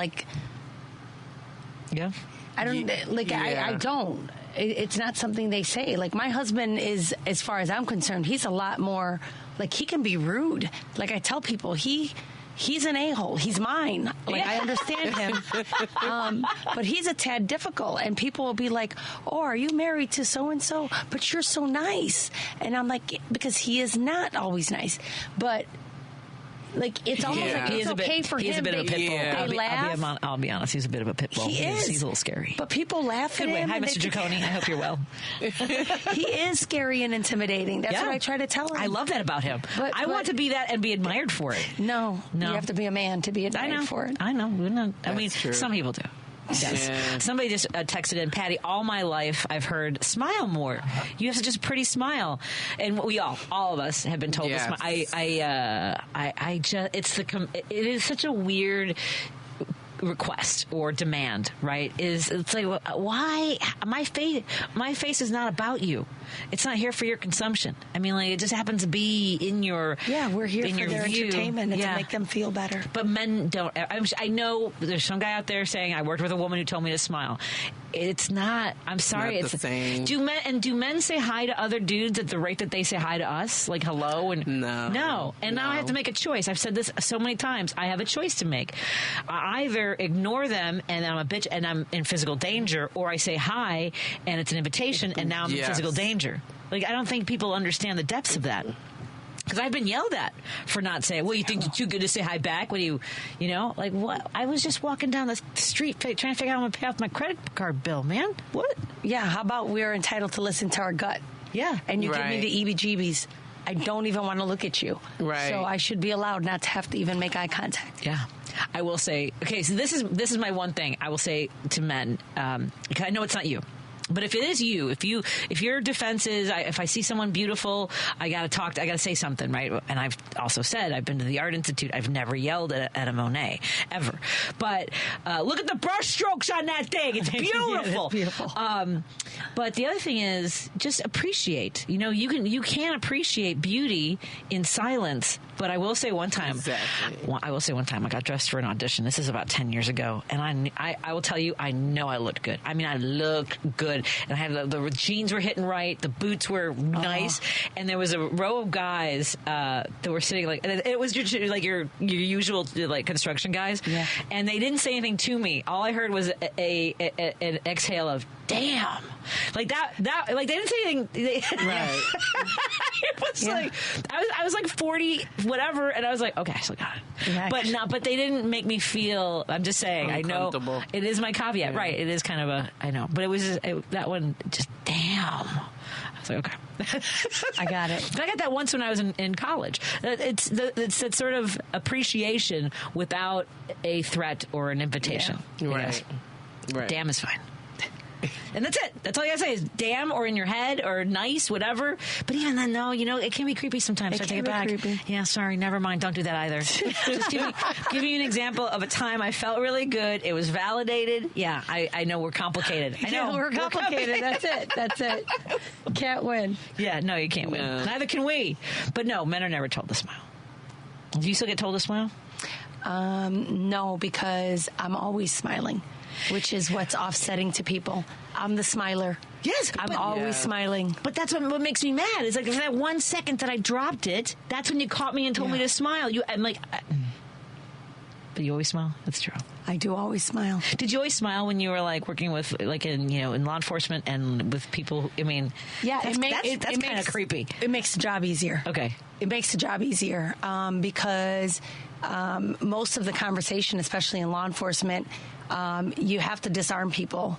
Yeah. I don't. I don't. It's not something they say. My husband is, as far as I'm concerned, he's a lot more. He can be rude. I tell people, he's an a-hole. He's mine. I understand him. But he's a tad difficult. And people will be like, oh, are you married to so-and-so? But you're so nice. And I'm like, because he is not always nice. But it's almost it's okay for him. He's a bit of a pit bull. They laugh. I'll be honest. He's a bit of a pit bull. He is. He's a little scary. But people laugh at him. Hi, Mr. Gercone. I hope you're well. He is scary and intimidating. That's what I try to tell him. I love that about him. But I want to be that and be admired for it. No. You have to be a man to be admired for it. I know. I mean, true. some people do. Yes. Yeah. Somebody just texted in, Patty, all my life I've heard, smile more. You have such a pretty smile. And all of us have been told to smile. It is such a weird request or demand, right? It's like, why? My face is not about you. It's not here for your consumption. I mean, it just happens to be in your we're here for their entertainment and to make them feel better. But men don't. I know there's some guy out there saying, I worked with a woman who told me to smile. It's not. I'm sorry. Not the same. Do men say hi to other dudes at the rate that they say hi to us? Hello and no. And now I have to make a choice. I've said this so many times. I have a choice to make. I either ignore them and I'm a bitch and I'm in physical danger, or I say hi and it's an invitation and now I'm in physical danger. I don't think people understand the depths of that. Because I've been yelled at for not saying, well, you think you're too good to say hi back? What do what? I was just walking down the street trying to figure out how I'm going to pay off my credit card bill, man. What? Yeah, how about we're entitled to listen to our gut? Yeah. And you give me the EBGBs. I don't even want to look at you. Right. So I should be allowed not to have to even make eye contact. Yeah. I will say, okay, so this is my one thing I will say to men. Because I know it's not you. But if it is you, if your defense is, if I see someone beautiful, I got to say something, right? And I've also said, I've been to the Art Institute. I've never yelled at a Monet, ever. But look at the brush strokes on that thing. It's beautiful. It's beautiful. But the other thing is just appreciate. You can appreciate beauty in silence. But I will say one time, I got dressed for an audition. This is about 10 years ago. And I will tell you, I know I looked good. I mean, I looked good. good. And I had the jeans were hitting right, the boots were nice, and there was a row of guys that were sitting like, and it was like your usual like construction guys, and they didn't say anything to me. All I heard was an exhale of damn, like that like they didn't say anything. Right. It was like I was like 40 whatever, and I was like, okay, I still got it. But they didn't make me feel. I'm just saying, I know it is my caveat, right? It is kind of I know, but it was that one just damn. I was like, okay. I got it. But I got that once when I was in college. It's that sort of appreciation without a threat or an invitation. Right. Damn is fine. And that's it. That's all you gotta say is damn, or in your head, or nice, whatever. But even then, no, it can be creepy sometimes. So I take it back. Creepy. Yeah, sorry, never mind. Don't do that either. Just give me an example of a time I felt really good. It was validated. Yeah, I know we're complicated. I know we're complicated. That's it. Can't win. Yeah, no, you can't win. Neither can we. But no, men are never told to smile. Do you still get told to smile? No, because I'm always smiling, which is what's offsetting to people. I'm the smiler. Yes, I'm always smiling. But that's what makes me mad. It's like for that 1 second that I dropped it, that's when you caught me and told me to smile. I'm like, but you always smile? That's true. I do always smile. Did you always smile when you were like working with like in law enforcement and with people? I mean, that's kind of creepy. It makes the job easier. Okay, it makes the job easier because most of the conversation, especially in law enforcement, you have to disarm people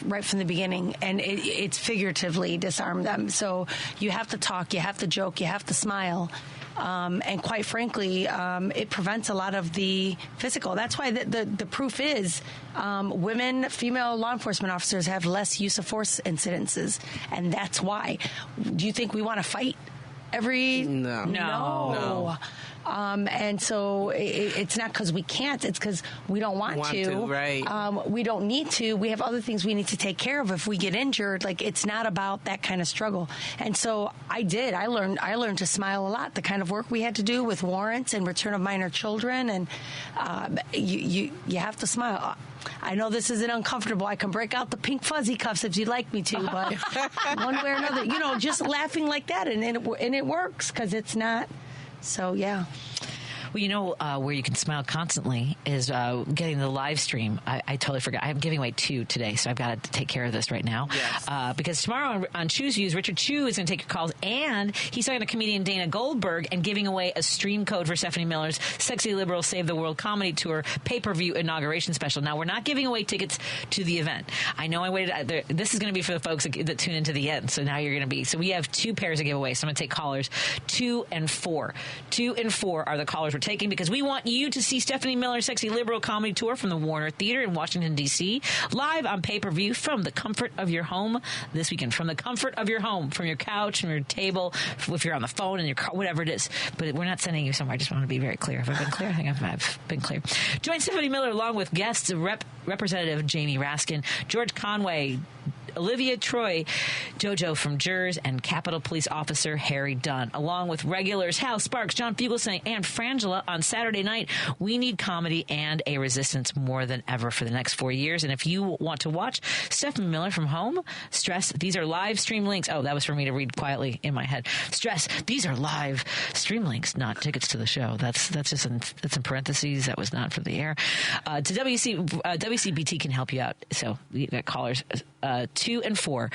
right from the beginning, and it's figuratively disarm them. So you have to talk, you have to joke, you have to smile. And quite frankly, it prevents a lot of the physical. That's why the proof is women, female law enforcement officers have less use of force incidences. And that's why. Do you think we want to fight every... No. And so it's not because we can't, it's because we don't want to. Right. We don't need to. We have other things we need to take care of if we get injured. Like, it's not about that kind of struggle. And so I learned to smile a lot. The kind of work we had to do with warrants and return of minor children, and you have to smile. I know this isn't uncomfortable. I can break out the pink fuzzy cuffs if you'd like me to, but one way or another, just laughing like that, and it works because it's not. So, yeah. Well, where you can smile constantly is getting the live stream. I totally forgot. I'm giving away 2 today, so I've got to take care of this right now. Yes. Because tomorrow on Choose Views, Richard Chu is going to take your calls, and he's talking to comedian Dana Goldberg and giving away a stream code for Stephanie Miller's Sexy Liberal Save the World Comedy Tour pay-per-view inauguration special. Now, we're not giving away tickets to the event. I know I waited. This is going to be for the folks that tune into the end, so now you're going to be. So we have 2 pairs to give away, so I'm going to take callers 2 and 4. 2 and 4 are the callers we're taking because we want you to see Stephanie Miller's Sexy Liberal Comedy Tour from the Warner Theater in Washington, D.C. live on pay-per-view from the comfort of your home this weekend. From the comfort of your home, from your couch, from your table, if you're on the phone, in your car, whatever it is. But we're not sending you somewhere. I just want to be very clear. Have I been clear? I think I've been clear. Join Stephanie Miller along with guests Representative Jamie Raskin, George Conway, Olivia Troy, JoJo from Jers, and Capitol Police Officer Harry Dunn, along with regulars Hal Sparks, John Fugelsang, and Frangela on Saturday night. We need comedy and a resistance more than ever for the next 4 years. And if you want to watch Stephanie Miller from home, stress, these are live stream links. Oh, that was for me to read quietly in my head. Stress, these are live stream links, not tickets to the show. That's just that's in parentheses. That was not for the air. WCPT can help you out. So you got callers 2 and 4.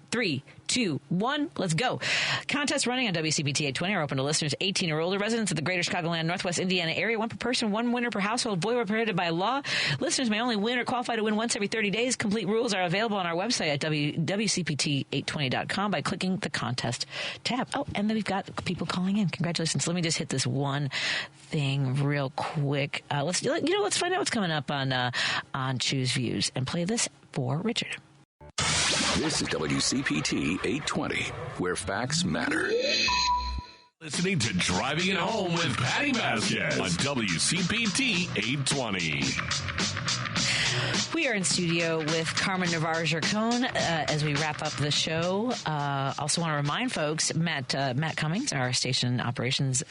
3, 2, 1, let's go. Contest running on WCPT 820 are open to listeners 18 or older, residents of the greater Chicagoland, Northwest Indiana area. 1 per person, 1 winner per household. Void where prohibited by law. Listeners may only win or qualify to win once every 30 days. Complete rules are available on our website at WCPT820.com by clicking the contest tab. Oh, and then we've got people calling in. Congratulations. Let me just hit this one thing real quick. Let's find out what's coming up on Choose Views and play this for Richard. This is WCPT 820, where facts matter. Listening to Driving It Home with Patti Vasquez on WCPT 820. We are in studio with Carmen Navarro Gercone as we wrap up the show. Also want to remind folks, Matt Cummings, our station operations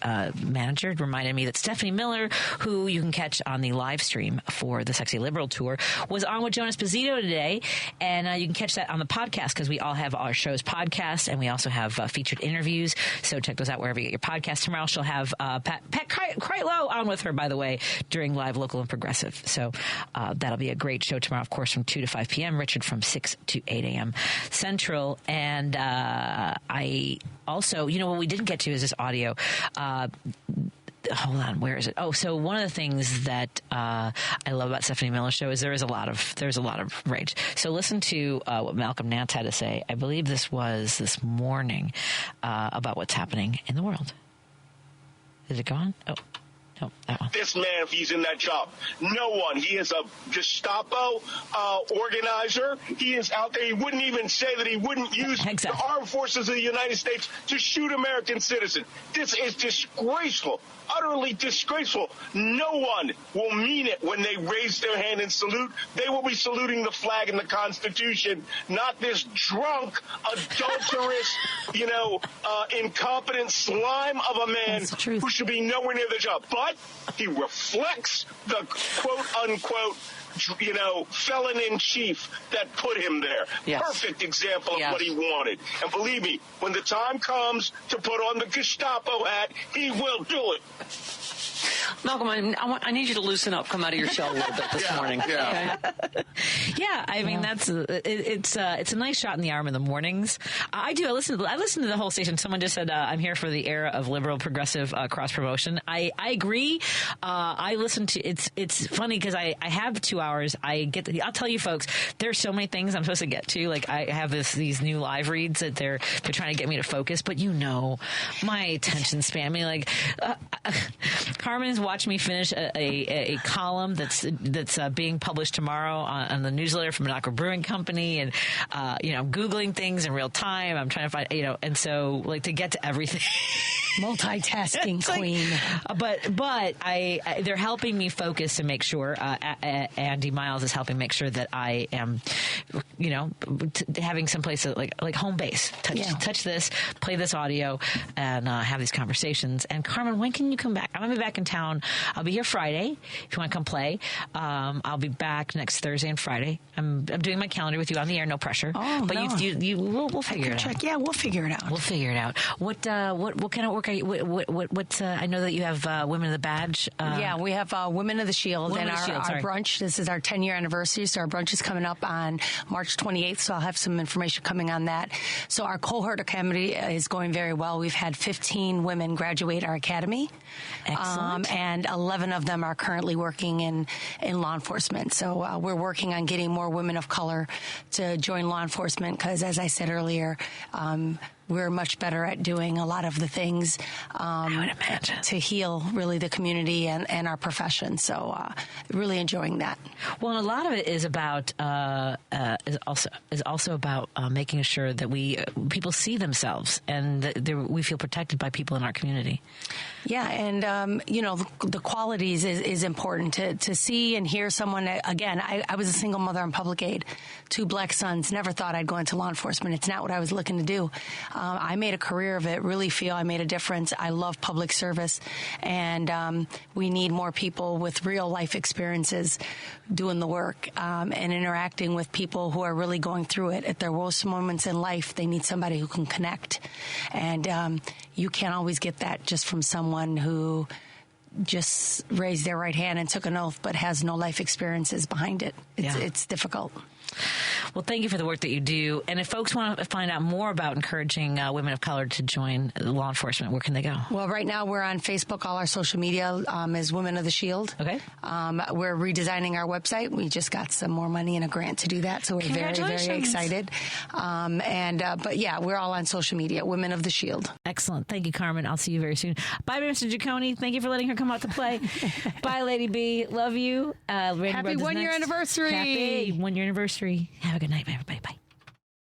manager, reminded me that Stephanie Miller, who you can catch on the live stream for the Sexy Liberal Tour, was on with Jonas Pizzito today. And you can catch that on the podcast because we all have our show's podcasts, and we also have featured interviews. So check those out wherever you get your podcast. Tomorrow she'll have Pat Kreitlow on with her, by the way, during Live, Local, and Progressive. So that'll be a great show tomorrow, of course, from 2 to 5 p.m. Richard from 6 to 8 a.m. Central. And I also, what we didn't get to is this audio. Hold on, where is it? Oh, so one of the things that I love about Stephanie Miller's show is there's a lot of rage. So listen to what Malcolm Nance had to say. I believe this was this morning about what's happening in the world. Is it gone? Oh. No, that one. This man, if he's in that job, no one. He is a Gestapo organizer. He is out there. He wouldn't even say that he wouldn't use the armed forces of the United States to shoot American citizens. This is disgraceful, utterly disgraceful. No one will mean it when they raise their hand and salute. They will be saluting the flag and the Constitution, not this drunk, adulterous, incompetent slime of a man who should be nowhere near the job. But he reflects the quote-unquote, felon-in-chief that put him there. Yes. Perfect example of what he wanted. And believe me, when the time comes to put on the Gestapo hat, he will do it. Malcolm, I need you to loosen up, come out of your shell a little bit this morning. Yeah. Okay? Yeah, I mean, it's a nice shot in the arm in the mornings. I listen to the whole station. Someone just said, I'm here for the era of liberal progressive cross promotion. I agree. I listen to, it's funny because I have 2 hours. I'll tell you folks, there's so many things I'm supposed to get to. Like I have these new live reads that they're trying to get me to focus, but my attention span. I mean, like, Carmen's watched me finish a column that's being published tomorrow on the newsletter from Monaco Brewing Company, and I'm Googling things in real time. I'm trying to find and so like to get to everything. Multitasking queen. But they're helping me focus to make sure. Andy Miles is helping make sure that I am, having some place like home base. Touch this, play this audio, and have these conversations. And Carmen, when can you come back? I'm gonna be back in town. I'll be here Friday if you want to come play. I'll be back next Thursday and Friday. I'm doing my calendar with you on the air, no pressure. Oh, but no. we'll figure it out. Yeah, we'll figure it out. We'll figure it out. What kind of work are you? What's I know that you have Women of the Badge. Yeah, we have Women of the Shield and our brunch. This is our 10-year anniversary, so our brunch is coming up on March 28th. So I'll have some information coming on that. So our cohort academy is going very well. We've had 15 women graduate our academy. Excellent. And 11 of them are currently working in law enforcement. So we're working on getting more women of color to join law enforcement because, as I said earlier, we're much better at doing a lot of the things I would imagine to heal really the community and our profession. So really enjoying that. Well, and a lot of it is about is also about making sure that people see themselves and that we feel protected by people in our community. Yeah, and the qualities is important to see and hear someone. Again, I was a single mother on public aid, 2 black sons. Never thought I'd go into law enforcement. It's not what I was looking to do. I made a career of it. Really feel I made a difference. I love public service, and we need more people with real life experiences doing the work and interacting with people who are really going through it. At their worst moments in life, they need somebody who can connect, and you can't always get that just from someone who just raised their right hand and took an oath but has no life experiences behind it. It's difficult. Well, thank you for the work that you do. And if folks want to find out more about encouraging women of color to join law enforcement, where can they go? Well, right now we're on Facebook. All our social media is Women of the Shield. Okay. We're redesigning our website. We just got some more money and a grant to do that, so we're very, very excited. But yeah, we're all on social media, Women of the Shield. Excellent. Thank you, Carmen. I'll see you very soon. Bye, Mr. Gercone. Thank you for letting her come out to play. Bye, Lady B. Love you. Happy 1-year anniversary. Happy 1-year anniversary. Have a good night, everybody. Bye.